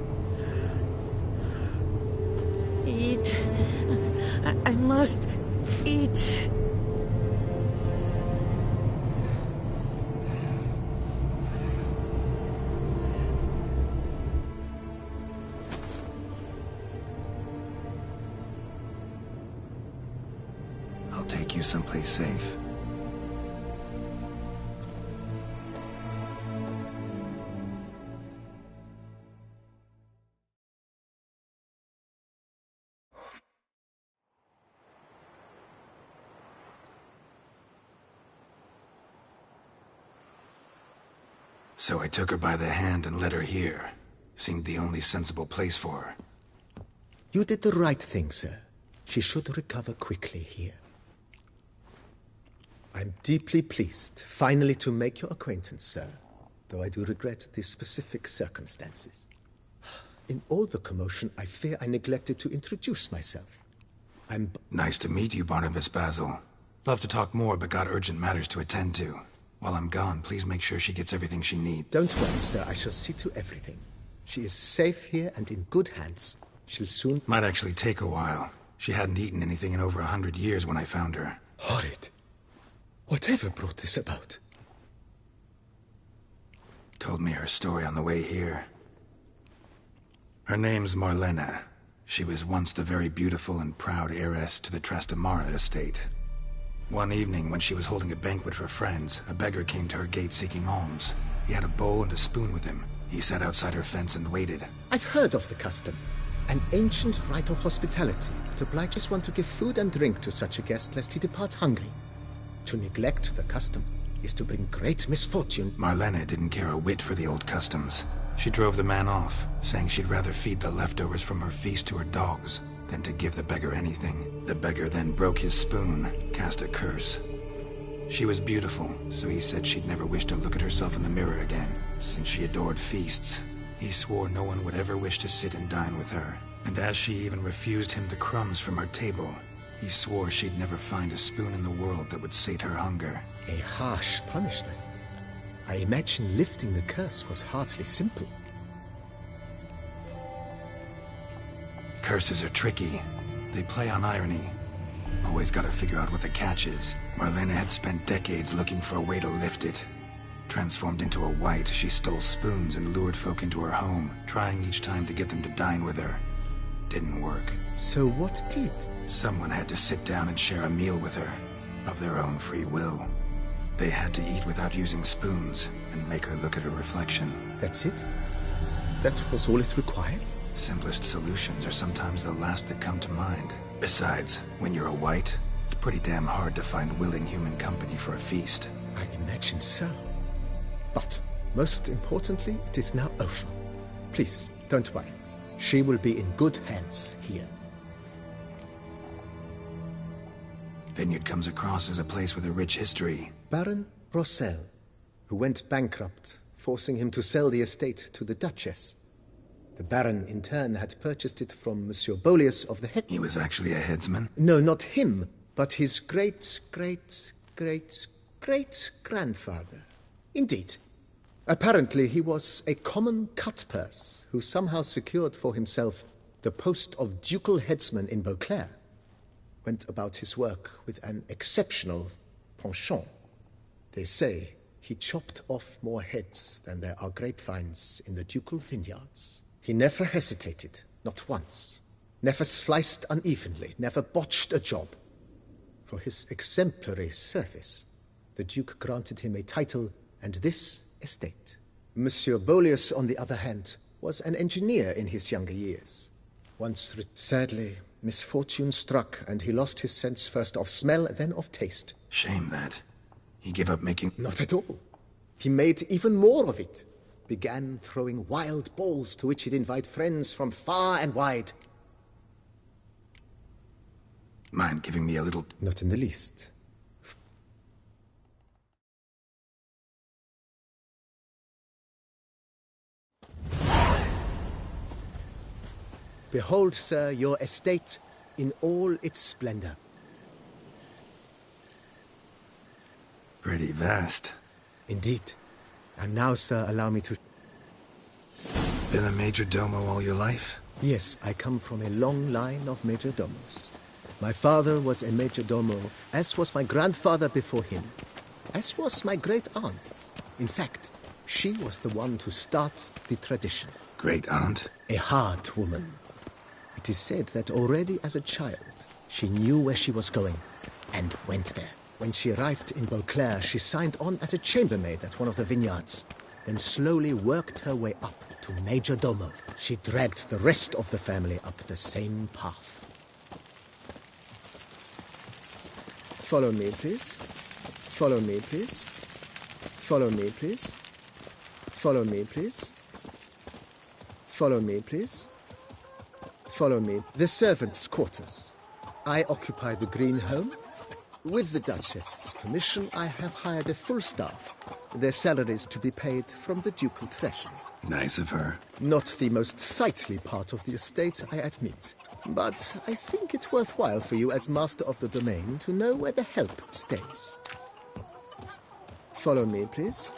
Eat. I must eat. I'll take you someplace safe. So I took her by the hand and led her here. Seemed the only sensible place for her. You did the right thing, sir. She should recover quickly here. I'm deeply pleased, finally, to make your acquaintance, sir, though I do regret the specific circumstances. In all the commotion, I fear I neglected to introduce myself. I'm... Nice to meet you, Barnabas Basil. Love to talk more, but got urgent matters to attend to. While I'm gone, please make sure she gets everything she needs. Don't worry, sir. I shall see to everything. She is safe here and in good hands. She'll soon... Might actually take a while. She hadn't eaten anything in over 100 years when I found her. Horrid. Whatever brought this about? Told me her story on the way here. Her name's Marlena. She was once the very beautiful and proud heiress to the Trastamara estate. One evening, when she was holding a banquet for friends, a beggar came to her gate seeking alms. He had a bowl and a spoon with him. He sat outside her fence and waited. I've heard of the custom. An ancient rite of hospitality that obliges one to give food and drink to such a guest lest he depart hungry. To neglect the custom is to bring great misfortune. Marlena didn't care a whit for the old customs. She drove the man off, saying she'd rather feed the leftovers from her feast to her dogs than to give the beggar anything. The beggar then broke his spoon, cast a curse. She was beautiful, so he said she'd never wish to look at herself in the mirror again. Since she adored feasts, he swore no one would ever wish to sit and dine with her. And as she even refused him the crumbs from her table, he swore she'd never find a spoon in the world that would sate her hunger. A harsh punishment. I imagine lifting the curse was hardly simple. Curses are tricky. They play on irony. Always gotta figure out what the catch is. Marlena had spent decades looking for a way to lift it. Transformed into a wight, she stole spoons and lured folk into her home, trying each time to get them to dine with her. Didn't work. So what did? Someone had to sit down and share a meal with her, of their own free will. They had to eat without using spoons, and make her look at her reflection. That's it? That was all it required? Simplest solutions are sometimes the last that come to mind. Besides, when you're a wight, it's pretty damn hard to find willing human company for a feast. I imagine so. But, most importantly, it is now over. Please, don't worry. She will be in good hands here. Vineyard comes across as a place with a rich history. Baron Rossel, who went bankrupt, forcing him to sell the estate to the Duchess. The Baron, in turn, had purchased it from Monsieur Bolius of the Head... He was actually a headsman? No, not him, but his great-great-great-great-grandfather. Indeed. Apparently, he was a common cut-purse who somehow secured for himself the post of ducal headsman in Beauclair. Went about his work with an exceptional penchant. They say he chopped off more heads than there are grapevines in the ducal vineyards. He never hesitated, not once. Never sliced unevenly, never botched a job. For his exemplary service, the Duke granted him a title and this estate. Monsieur Bolius, on the other hand, was an engineer in his younger years. Sadly, misfortune struck, and he lost his sense first of smell, then of taste. Shame that. He gave up making... Not at all. He made even more of it. Began throwing wild balls to which he'd invite friends from far and wide. Mind giving me a little... Not in the least. Behold, sir, your estate in all its splendor. Pretty vast. Indeed. And now, sir, allow me to... Been a major domo all your life? Yes, I come from a long line of majordomos. My father was a majordomo, as was my grandfather before him, as was my great-aunt. In fact, she was the one to start the tradition. Great-aunt? A hard woman. It is said that already as a child, she knew where she was going and went there. When she arrived in Beauclair, she signed on as a chambermaid at one of the vineyards, then slowly worked her way up to majordomo. She dragged the rest of the family up the same path. Follow me, please. Follow me, please. Follow me, please. Follow me, please. Follow me, please. Follow me. The servants' quarters. I occupy the green home. With the Duchess's permission, I have hired a full staff. Their salaries to be paid from the ducal treasury. Nice of her. Not the most sightly part of the estate, I admit. But I think it's worthwhile for you as master of the domain to know where the help stays. Follow me, please.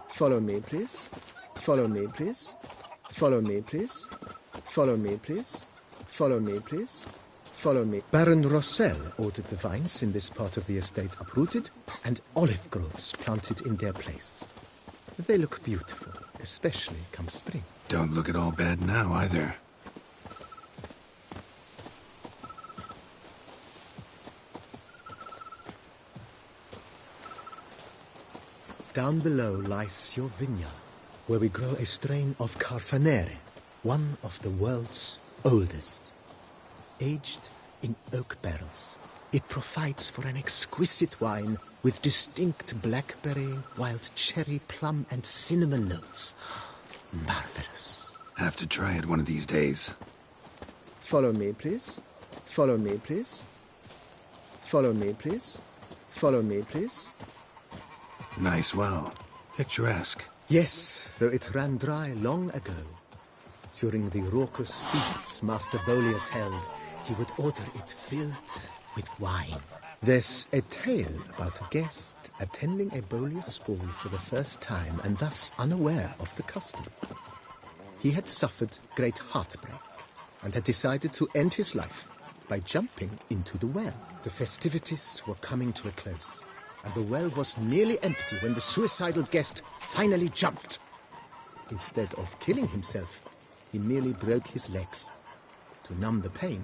Follow me, please. Follow me, please. Follow me, please. Follow me, please. Follow me, please. Follow me. Baron Rossel ordered the vines in this part of the estate uprooted and olive groves planted in their place. They look beautiful, especially come spring. Don't look at all bad now, either. Down below lies your vineyard, where we grow a strain of Carfanere, one of the world's oldest. Aged in oak barrels, it provides for an exquisite wine with distinct blackberry, wild cherry, plum, and cinnamon notes. Marvelous. Have to try it one of these days. Follow me, please. Follow me, please. Follow me, please. Follow me, please. Nice well. Picturesque. Yes, though it ran dry long ago. During the raucous feasts Master Bolius held, he would order it filled with wine. There's a tale about a guest attending a Bolius ball for the first time and thus unaware of the custom. He had suffered great heartbreak and had decided to end his life by jumping into the well. The festivities were coming to a close, and the well was nearly empty when the suicidal guest finally jumped. Instead of killing himself, he merely broke his legs. To numb the pain,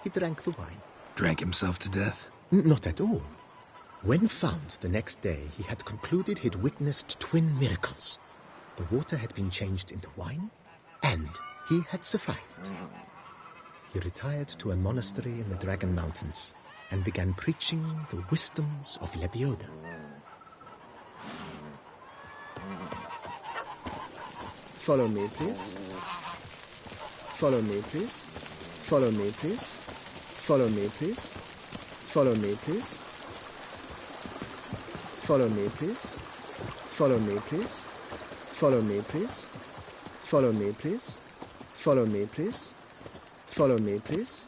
he drank the wine. Drank himself to death? Not at all. When found the next day, he had concluded he'd witnessed twin miracles. The water had been changed into wine, and he had survived. He retired to a monastery in the Dragon Mountains and began preaching the wisdoms of Lebioda. Follow me, please. Follow me, please. Follow me, please. Follow me, please. Follow me, please. Follow me, please. Follow me, please. Follow me, please. Follow me, please. Follow me, please. Follow me, please.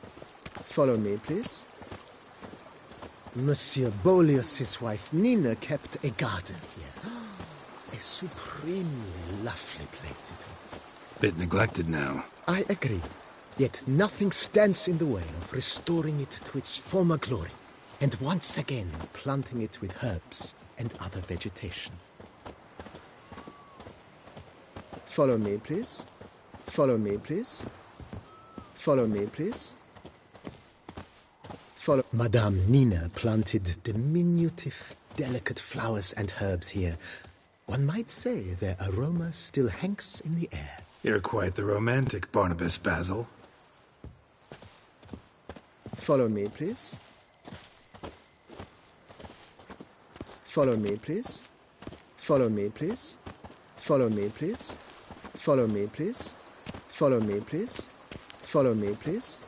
Follow me, please. Monsieur Bolius' wife Nina kept a garden here. A supremely lovely place it was. Bit neglected now. I agree. Yet nothing stands in the way of restoring it to its former glory, and once again planting it with herbs and other vegetation. Follow me, please. Follow me, please. Follow me, please. Follow. Madame Nina planted diminutive, delicate flowers and herbs here. One might say their aroma still hangs in the air. You're quite the romantic, Barnabas Basil. Follow me, please. Follow me, please. Follow me, please. Follow me, please. Follow me, please. Follow me, please. Follow me, please.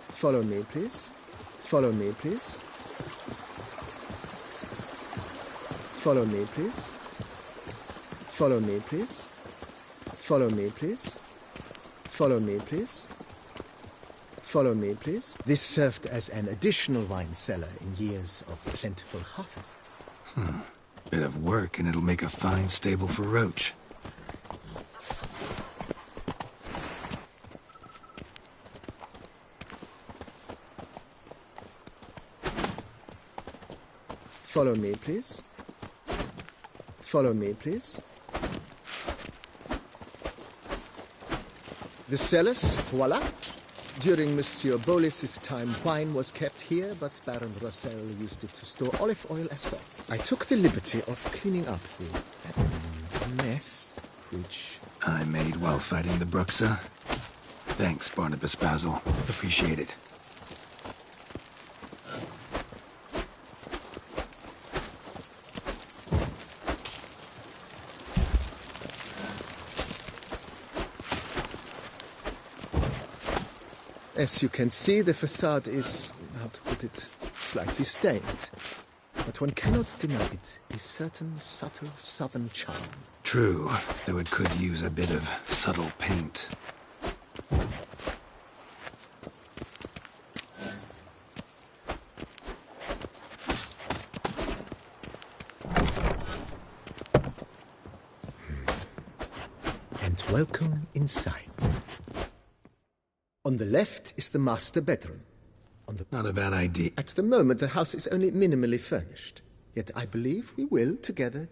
Follow me, please. Follow me, please. Follow me, please. Follow me, please. Follow me, please. Follow me, please. Follow me, please. This served as an additional wine cellar in years of plentiful harvests. Bit of work, and it'll make a fine stable for Roach. Follow me, please. Follow me, please. The cellars, voila. During Monsieur Bolis's time, wine was kept here, but Baron Rossel used it to store olive oil as well. I took the liberty of cleaning up the mess, which I made while fighting the Bruxa. Thanks, Barnabas Basil. Appreciate it. As you can see, the facade is, how to put it, slightly stained. But one cannot deny it, a certain subtle southern charm. True, though it could use a bit of subtle paint. And welcome inside. On the left is the master bedroom. Not a bad idea. At the moment, the house is only minimally furnished. Yet I believe we will, together.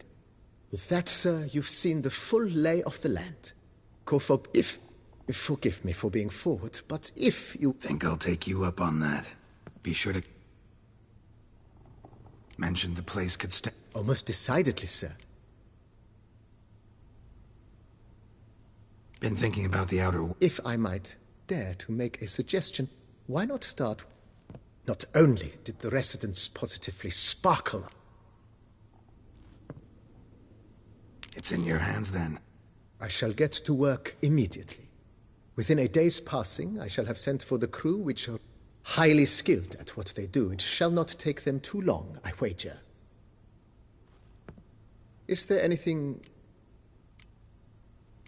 With that, sir, you've seen the full lay of the land. Forgive me for being forward, but if you... Think I'll take you up on that. Be sure to... mention the place could stay... Oh, most decidedly, sir. Been thinking about the outer... If I might dare to make a suggestion, why not start... Not only did the residents positively sparkle... It's in your hands, then. I shall get to work immediately. Within a day's passing, I shall have sent for the crew, which are highly skilled at what they do. It shall not take them too long, I wager. Is there anything...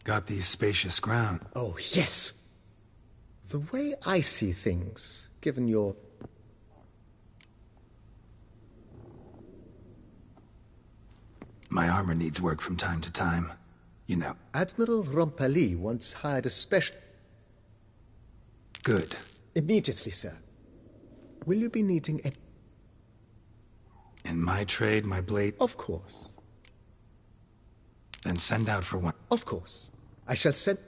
Got these spacious ground. Oh, yes! The way I see things, given your... My armor needs work from time to time. You know. Admiral Rompali once hired a special... Good. Immediately, sir. Will you be needing a... In my trade, my blade... Of course. Then send out for one. Of course. I shall send...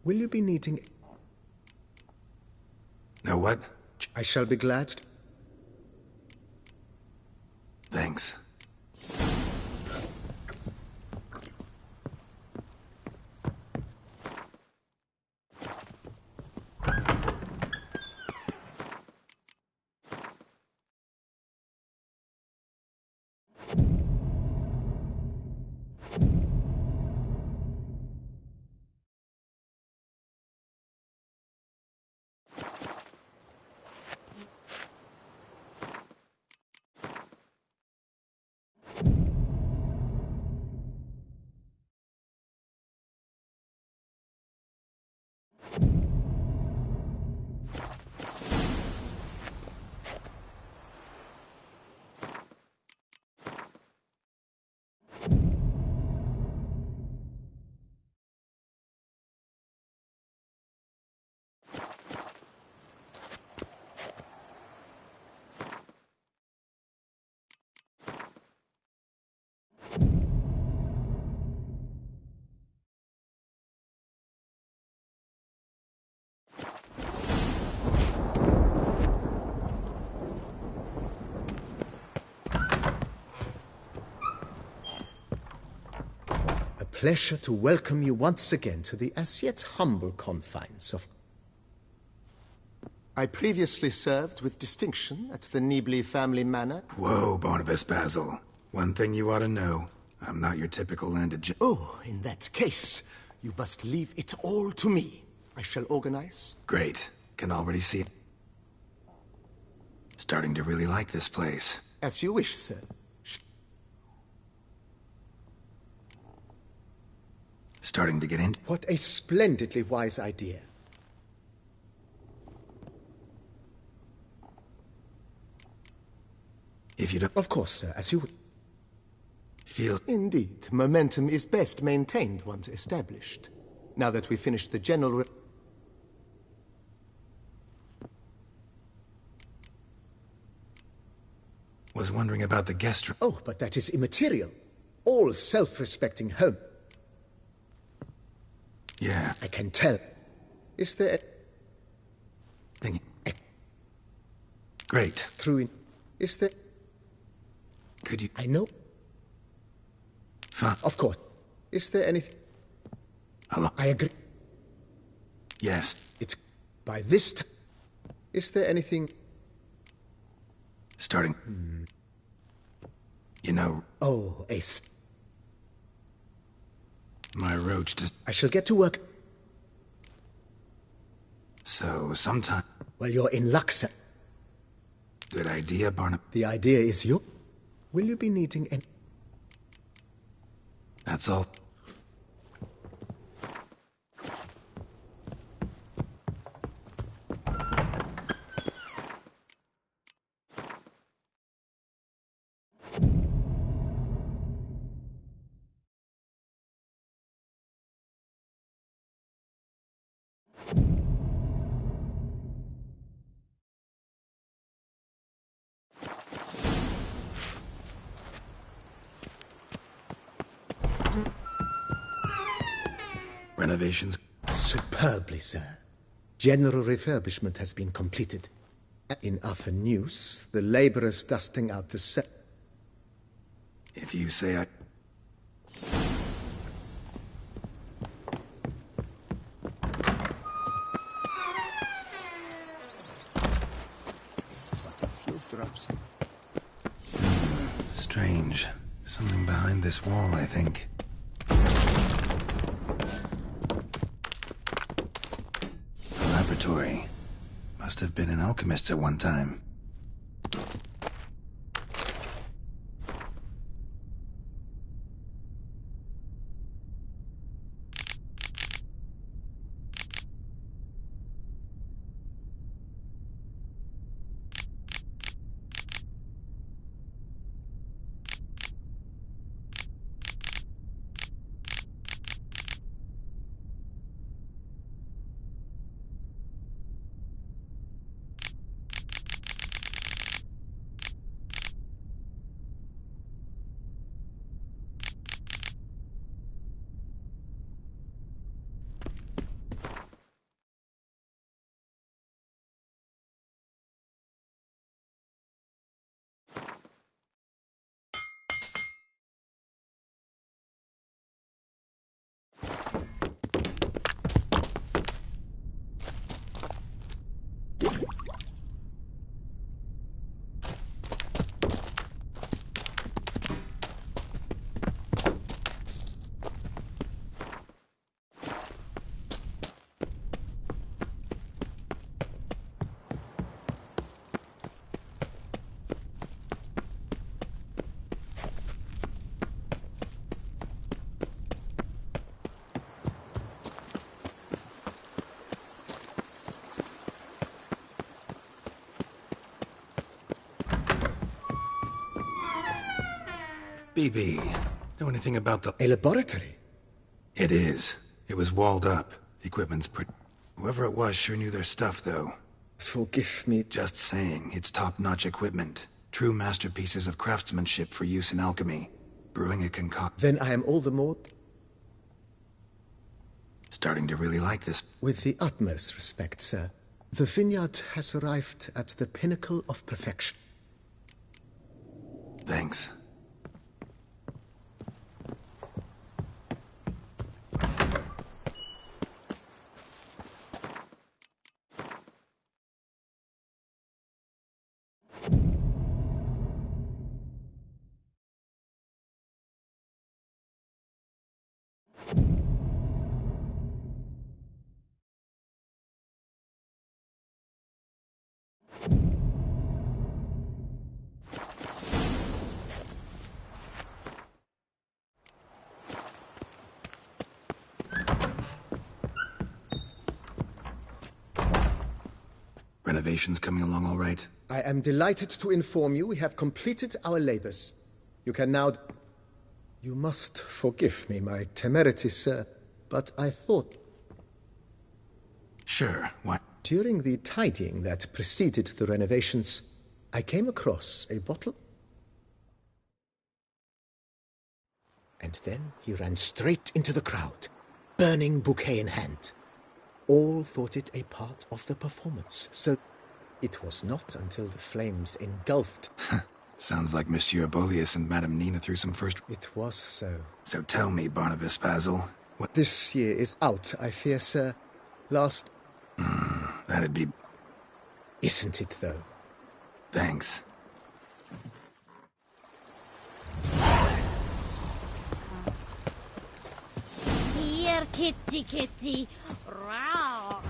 Will you be needing... Know what? I shall be glad to... Thanks. Pleasure to welcome you once again to the as yet humble confines of... I previously served with distinction at the Nibley family manor. Whoa, Barnabas Basil. One thing you ought to know. I'm not your typical landed... Oh, in that case, you must leave it all to me. I shall organize. Great. Can already see it. Starting to really like this place. As you wish, sir. Starting to get in. What a splendidly wise idea. If you don't... Of course, sir, as you... Feel... Indeed, momentum is best maintained once established. Now that we've finished the general... Was wondering about the guest room. Oh, but that is immaterial. All self-respecting home. Yeah. I can tell. Is there Thingy. Great. through in... Is there... Could you... I know. Fun. Of course. Is there anything... Hello. I agree. Yes. It's... By this time... Is there anything... Starting. You know, Oh, my roach just... I shall get to work. So, sometime... Well, you're in luck, sir. Good idea, Barnum. The idea is you... Will you be needing any... That's all. Renovations. Superbly, sir. General refurbishment has been completed. In other news, the laborers dusting out the set... If you say I... What a few drops. Strange. Something behind this wall, I think. A laboratory. Must have been an alchemist at one time. BB, know anything about the... A laboratory? It is. It was walled up. Equipment's Whoever it was sure knew their stuff, though. Forgive me. Just saying, it's top-notch equipment. True masterpieces of craftsmanship for use in alchemy. Brewing a concoct... Then I am all the more... Starting to really like this. With the utmost respect, sir. The vineyard has arrived at the pinnacle of perfection. Thanks. Renovations coming along all right? I am delighted to inform you we have completed our labors. You can now... You must forgive me my temerity, sir, but I thought... Sure, why? During the tidying that preceded the renovations, I came across a bottle... And then he ran straight into the crowd, burning bouquet in hand. All thought it a part of the performance, so it was not until the flames engulfed. Sounds like Monsieur Bolius and Madame Nina threw some first... It was so. So tell me, Barnabas Basil, what... This year is out, I fear, sir. Last... That'd be... Isn't it, though? Thanks. Here, kitty, kitty. Row.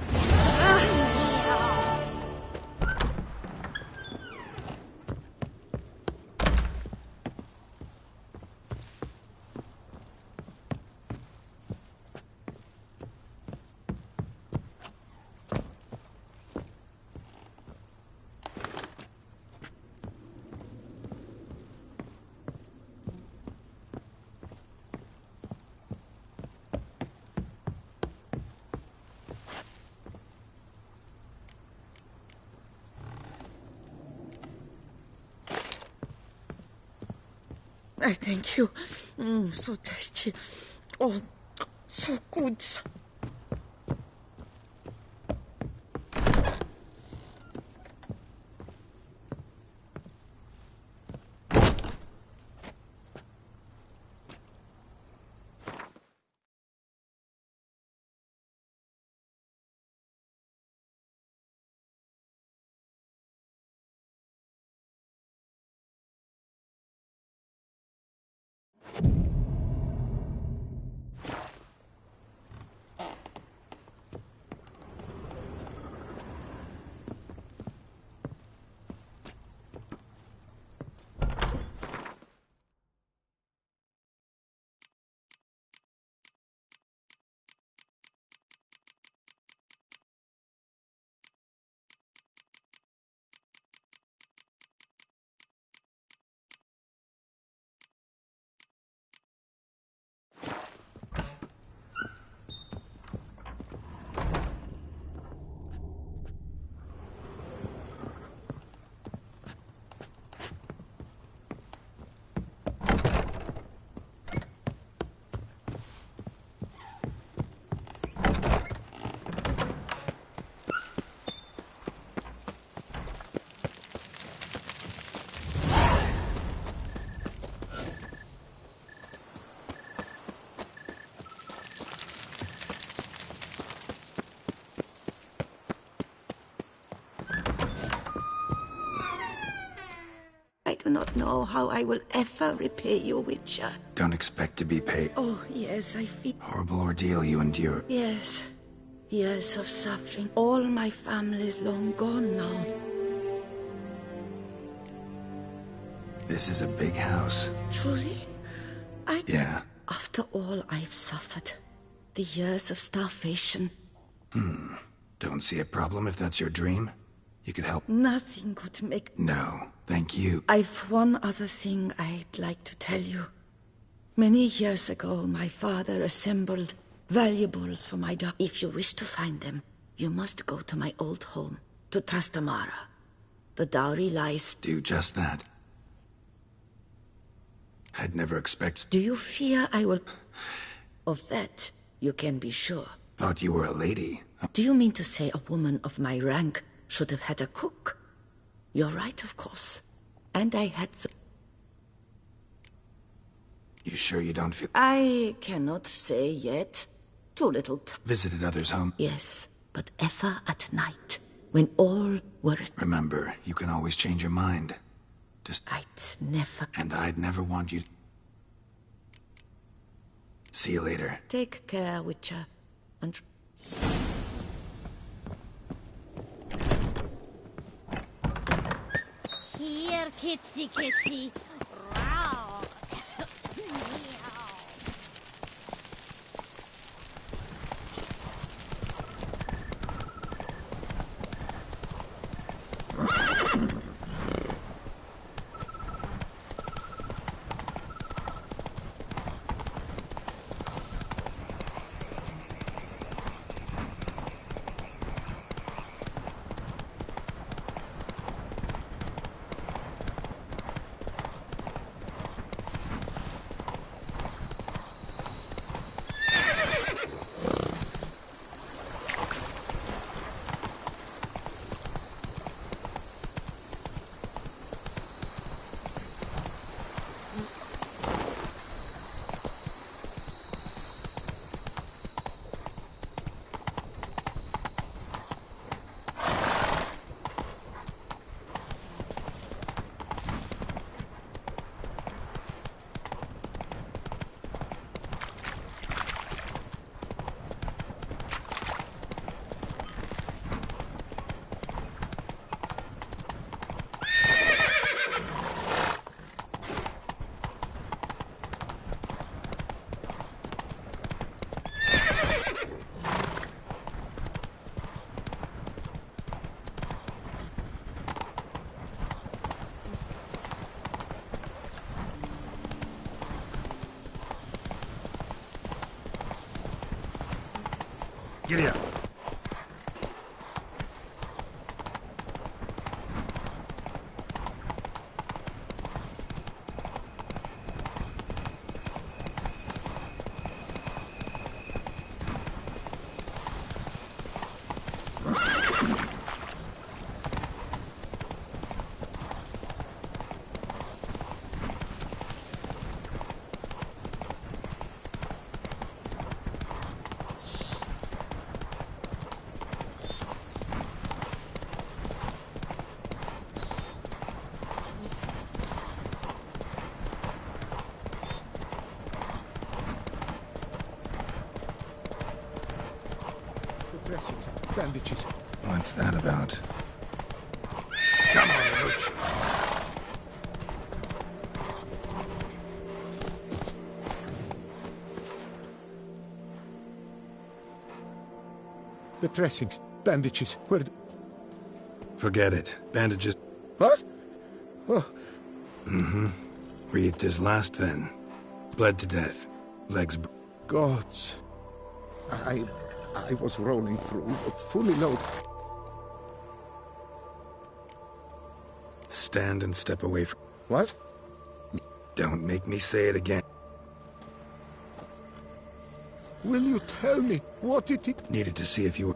I thank you. So tasty. Oh, so good. I do not know how I will ever repay you, Witcher. Don't expect to be paid. Oh, yes, I feel... Horrible ordeal you endure. Yes. Years of suffering. All my family is long gone now. This is a big house. Truly? Yeah. After all I've suffered, the years of starvation. Don't see a problem if that's your dream. You could help. Nothing could make... No, thank you. I've one other thing I'd like to tell you. Many years ago, my father assembled valuables for my daughter. If you wish to find them, you must go to my old home, to Trastamara. The dowry lies... Do just that. I'd never expect... Do you fear I will... Of that, you can be sure. Thought you were a lady. Do you mean to say a woman of my rank should have had a cook? You're right, of course. And I had the... You sure you don't feel... I cannot say yet. Too little Visited others' home? Yes, but ever at night, when all were... Remember, you can always change your mind. Just... I'd never... And I'd never want you... See you later. Take care, Witcher. And... Here, kitty, kitty. Row. Giddy up. Dressings, bandages. What's that about? Come on, Roach. The dressings, bandages. Where? Forget it. Bandages. What? Oh, Breathed his last then. Bled to death. Legs. gods. I was rolling through, fully loaded. Stand and step away from. What? Don't make me say it again. Will you tell me what it is? Needed to see if you were.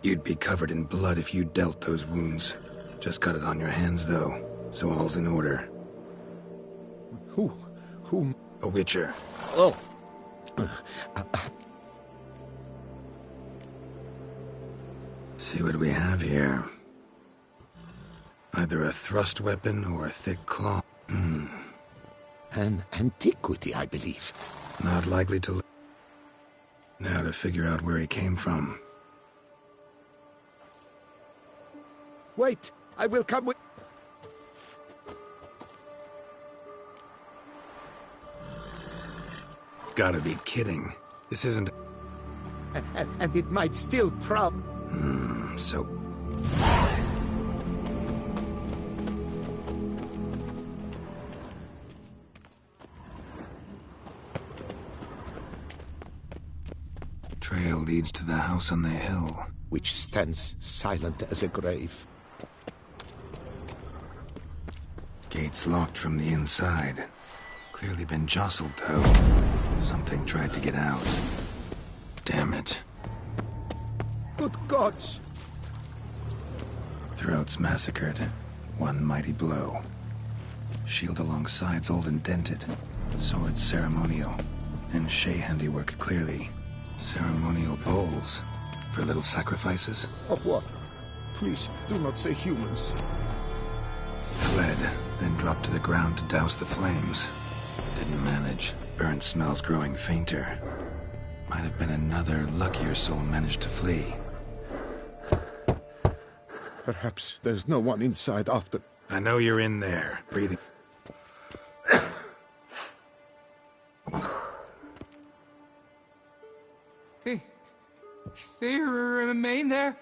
You'd be covered in blood if you dealt those wounds. Just cut it on your hands, though, so all's in order. Whom? A witcher. Oh. See what we have here. Either a thrust weapon or a thick claw. An antiquity, I believe. Not likely to. Now to figure out where he came from. Wait, I will come with... Gotta be kidding. This isn't. And it might still So. Trail leads to the house on the hill. which stands silent as a grave. Gates locked from the inside. Clearly been jostled, though. Something tried to get out. Damn it. Good gods! Throats massacred. One mighty blow. Shield along sides old and dented. Sword ceremonial. And Shay handiwork clearly. Ceremonial bowls. For little sacrifices? Of what? Please, do not say humans. Fled, then dropped to the ground to douse the flames. Didn't manage. Burnt smells growing fainter. Might have been another luckier soul managed to flee. Perhaps there's no one inside after... I know you're in there, breathing. They remain there?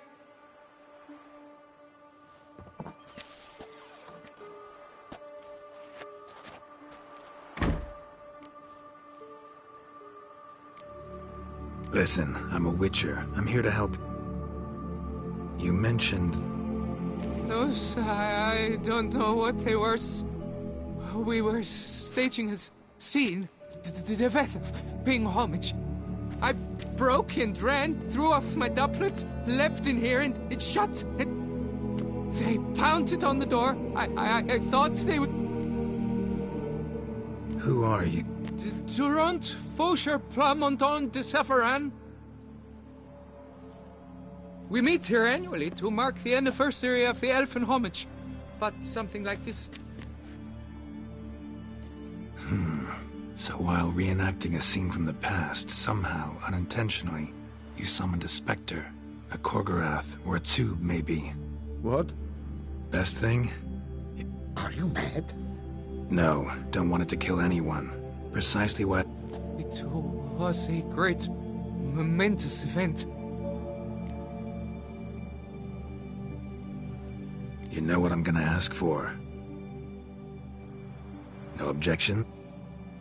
Listen, I'm a witcher. I'm here to help. You mentioned... Those, I don't know what they were. We were staging a scene. The death of paying homage. I broke and ran, threw off my doublet, leapt in here, and it shut. They pounded on the door. I thought they would... Who are you? Durant Faucher Plamondon de Safaran. We meet here annually to mark the anniversary of the Elfin homage. But something like this... So while reenacting a scene from the past, somehow, unintentionally, you summoned a specter, a Korgorath, or a tube, maybe. What? Best thing? Are you mad? No, don't want it to kill anyone. Precisely what... It was a great, momentous event. You know what I'm gonna ask for. No objection?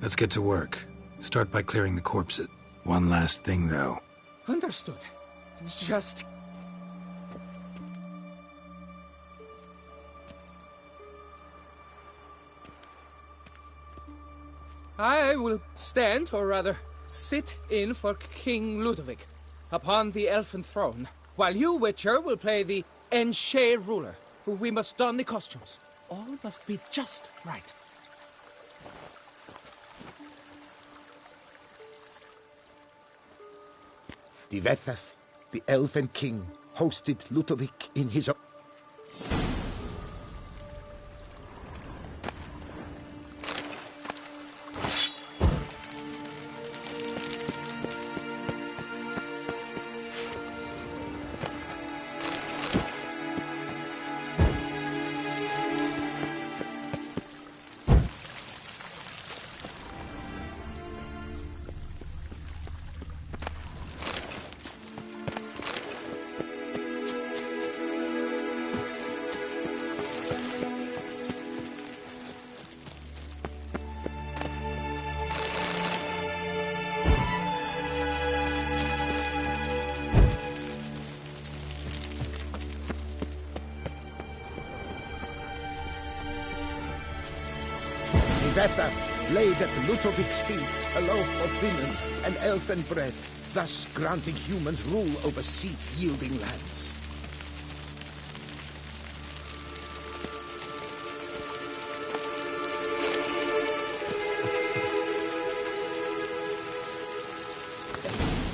Let's get to work. Start by clearing the corpses. One last thing, though. Understood. Just... I will stand, or rather, sit in for King Ludovic upon the elfin throne, while you, Witcher, will play the Enche ruler. We must don the costumes. All must be just right. Divethaf, the elven king, hosted Ludovic in his own... Divethaf laid at Ludovic's feet a loaf of linen and elfin bread, thus granting humans rule over seat-yielding lands.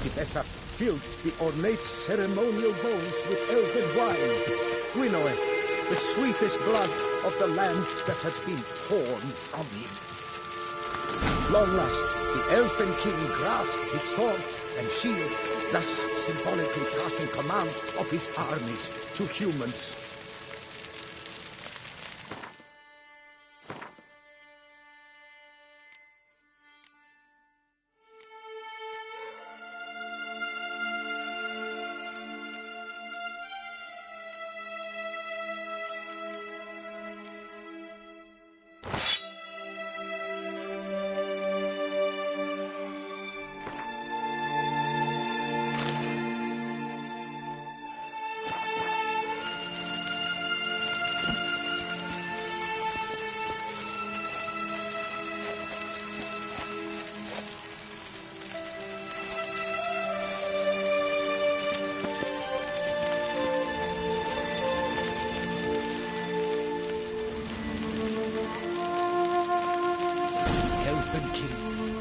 Divethaf filled the ornate ceremonial bowls with elfin wine, Gwinoeth, the sweetest blood of the land that had been torn from him. At long last, the elfin king grasped his sword and shield, thus symbolically passing command of his armies to humans.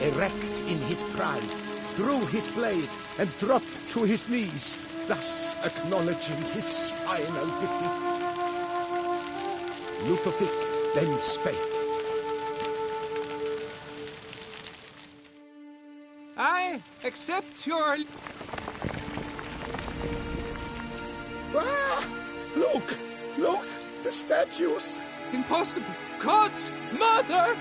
Erect in his pride, drew his blade and dropped to his knees, thus acknowledging his final defeat. Ludovic then spake. I accept your... Ah! Look! Look! The statues! Impossible! God's mother!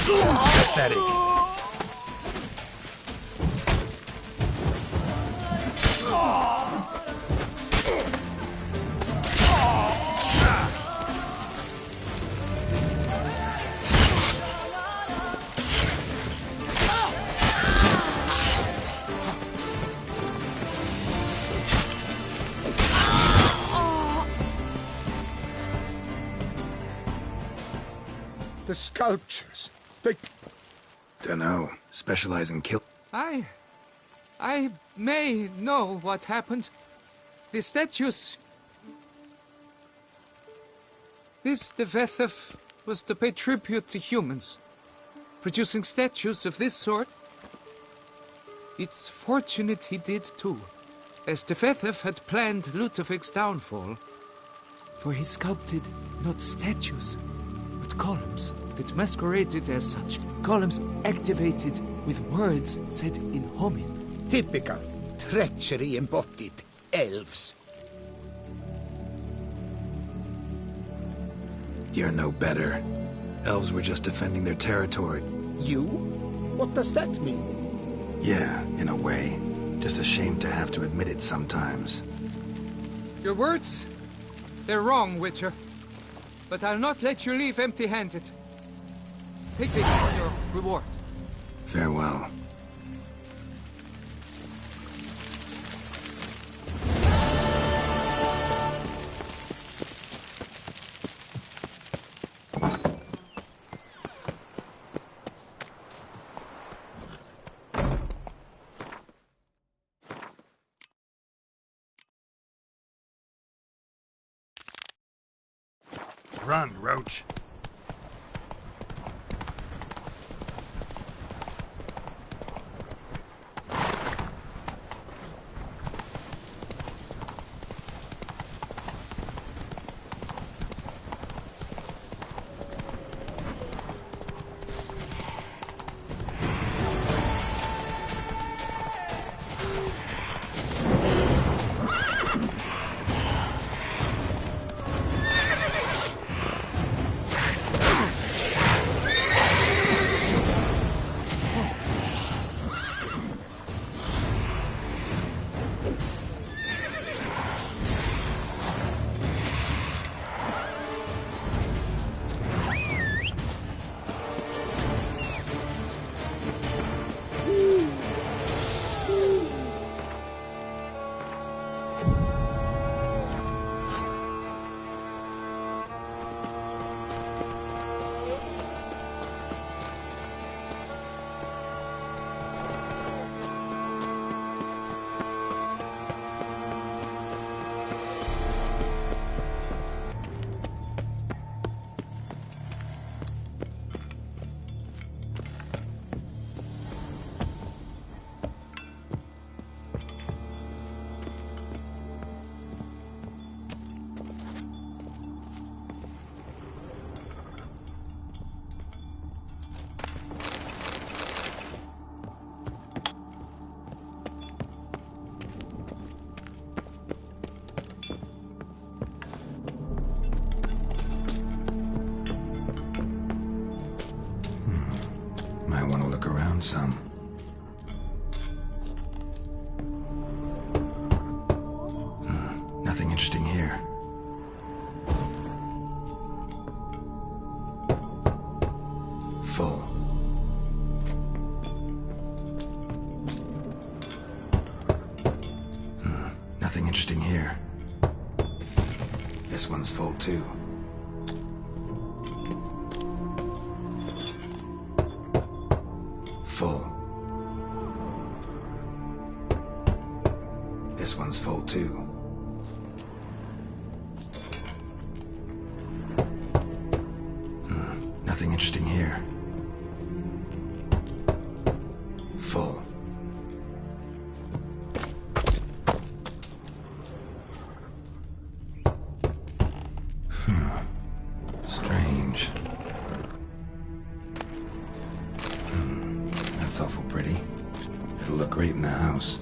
Pathetic. The sculptures, they... Dunno. Specialize in kill... I may know what happened. The statues... This Divethaf was to pay tribute to humans. producing statues of this sort. It's fortunate he did too, as Tefethef had planned Ludovic's downfall. For he sculpted not statues, but columns that masqueraded as such. Columns activated with words said in Homid. Typical treachery embodied elves. You're no better. Elves were just defending their territory. You? What does that mean? Yeah, in a way. Just ashamed to have to admit it sometimes. Your words? They're wrong, Witcher. But I'll not let you leave empty-handed. Take this for your reward. Farewell. Run, Roach. Some. Nothing interesting here. Full. Nothing interesting here. This one's full too. Full. This one's full too. Nothing interesting here. Full. Strange. That's awful pretty. It'll look great in the house.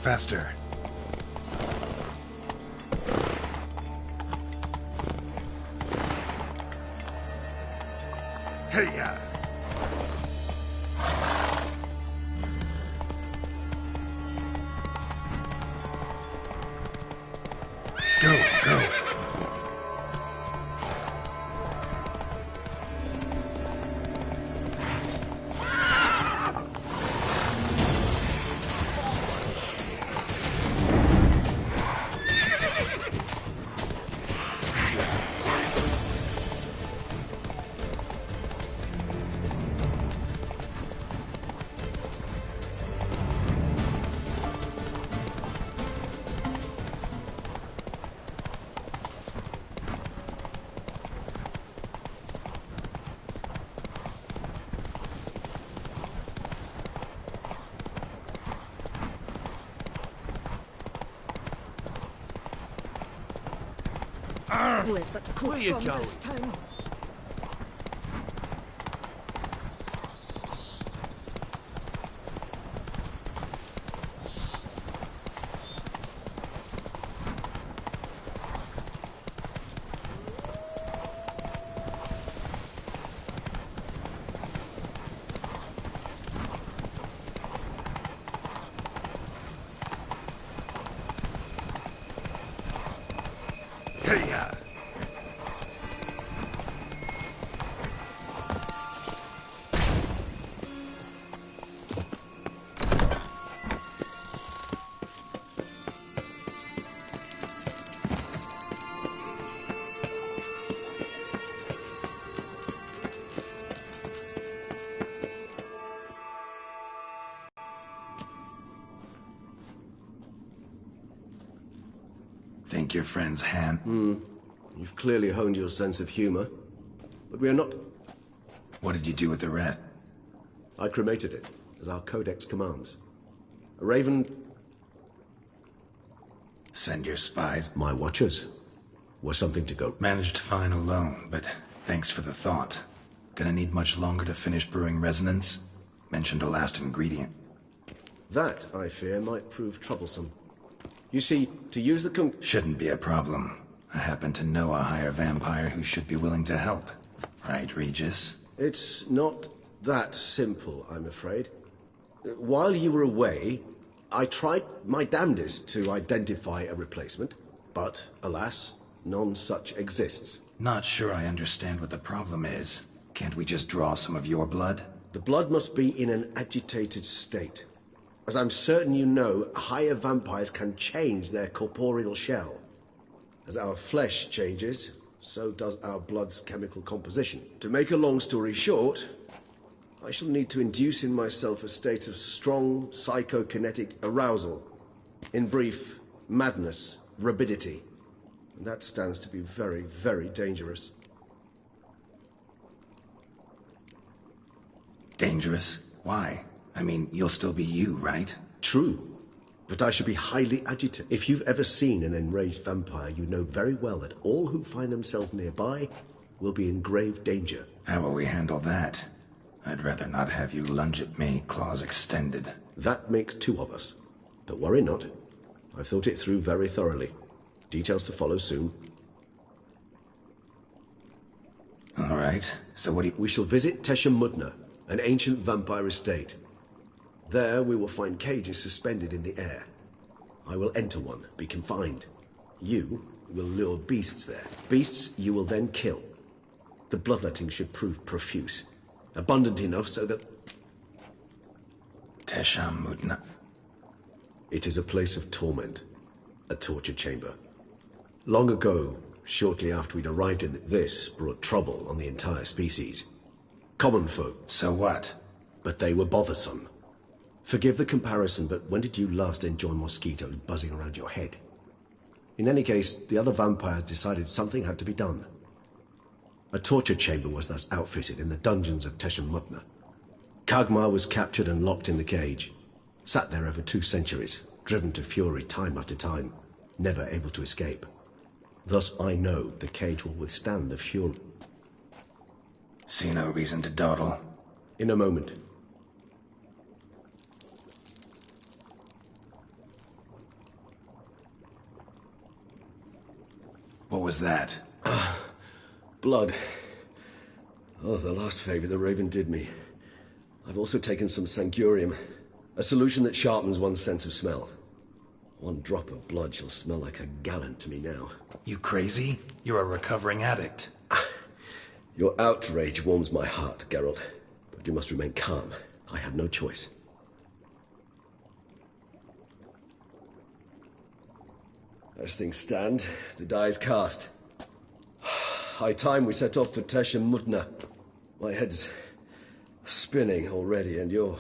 Faster. Hey-ya! Go, go! Where's that cook Where you from going? this time? Hey-ya! Think your friend's hand? You've clearly honed your sense of humor. But we are not... What did you do with the rat? I cremated it, as our codex commands. A raven... Send your spies. My watchers were something to go... Managed fine alone, but thanks for the thought. Gonna need much longer to finish brewing resonance? Mentioned a last ingredient. That, I fear, might prove troublesome. You see, to use the Shouldn't be a problem. I happen to know a higher vampire who should be willing to help. Right, Regis? It's not that simple, I'm afraid. While you were away, I tried my damnedest to identify a replacement, but, alas, none such exists. Not sure I understand what the problem is. Can't we just draw some of your blood? The blood must be in an agitated state. As I'm certain you know, higher vampires can change their corporeal shell. As our flesh changes, so does our blood's chemical composition. To make a long story short, I shall need to induce in myself a state of strong psychokinetic arousal. In brief, madness, rabidity. And that stands to be very, very dangerous. Dangerous? Why? I mean, you'll still be you, right? True, but I should be highly agitated. If you've ever seen an enraged vampire, you know very well that all who find themselves nearby will be in grave danger. How will we handle that? I'd rather not have you lunge at me, claws extended. That makes two of us. But worry not. I've thought it through very thoroughly. Details to follow soon. All right, so what do you... We shall visit Tesha Mudna, an ancient vampire estate. There we will find cages suspended in the air. I will enter one, be confined. You will lure beasts there. Beasts you will then kill. The bloodletting should prove profuse. Abundant enough so that... Tesha Mudna. It is a place of torment. A torture chamber. Long ago, shortly after we'd arrived in this brought trouble on the entire species. Common folk. So what? But they were bothersome. Forgive the comparison, but when did you last enjoy mosquitoes buzzing around your head? In any case, the other vampires decided something had to be done. A torture chamber was thus outfitted in the dungeons of Tesha Mudna. Kagmar was captured and locked in the cage. Sat there over 2 centuries, driven to fury time after time, never able to escape. Thus I know the cage will withstand the fury. See no reason to dawdle. In a moment. What was that? Blood. Oh, the last favor the Raven did me. I've also taken some Sancurium, a solution that sharpens one's sense of smell. One drop of blood shall smell like a gallon to me now. You crazy? You're a recovering addict. Your outrage warms my heart, Geralt. But you must remain calm. I have no choice. As things stand, the die is cast. High time we set off for Tesh and Mutna. My head's spinning already, and you're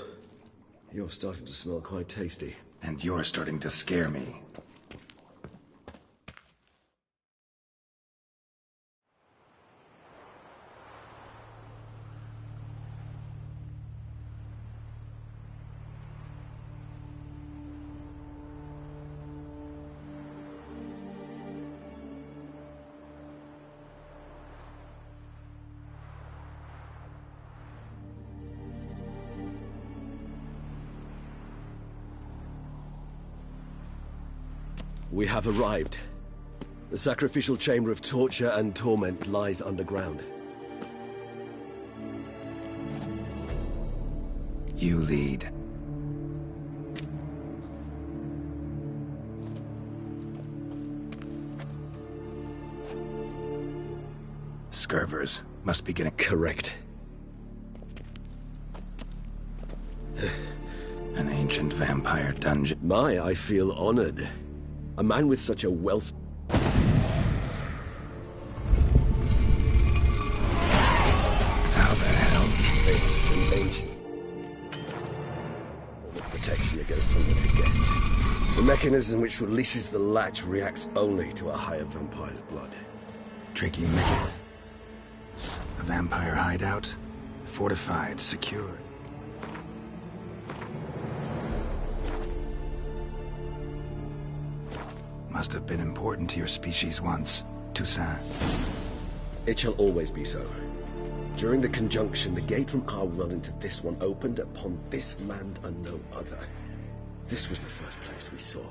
starting to smell quite tasty. And you're starting to scare me. We have arrived. The sacrificial chamber of torture and torment lies underground. You lead. Scurvers must be getting... Correct. An ancient vampire dungeon. I feel honored. A man with such a wealth... How the hell? It's an ancient... form of protection against unwanted guests. The mechanism which releases the latch reacts only to a higher vampire's blood. Tricky mechanism. A vampire hideout? Fortified, secured. Must have been important to your species once, Toussaint. It shall always be so. During the conjunction, the gate from our world into this one opened upon this land and no other. This was the first place we saw.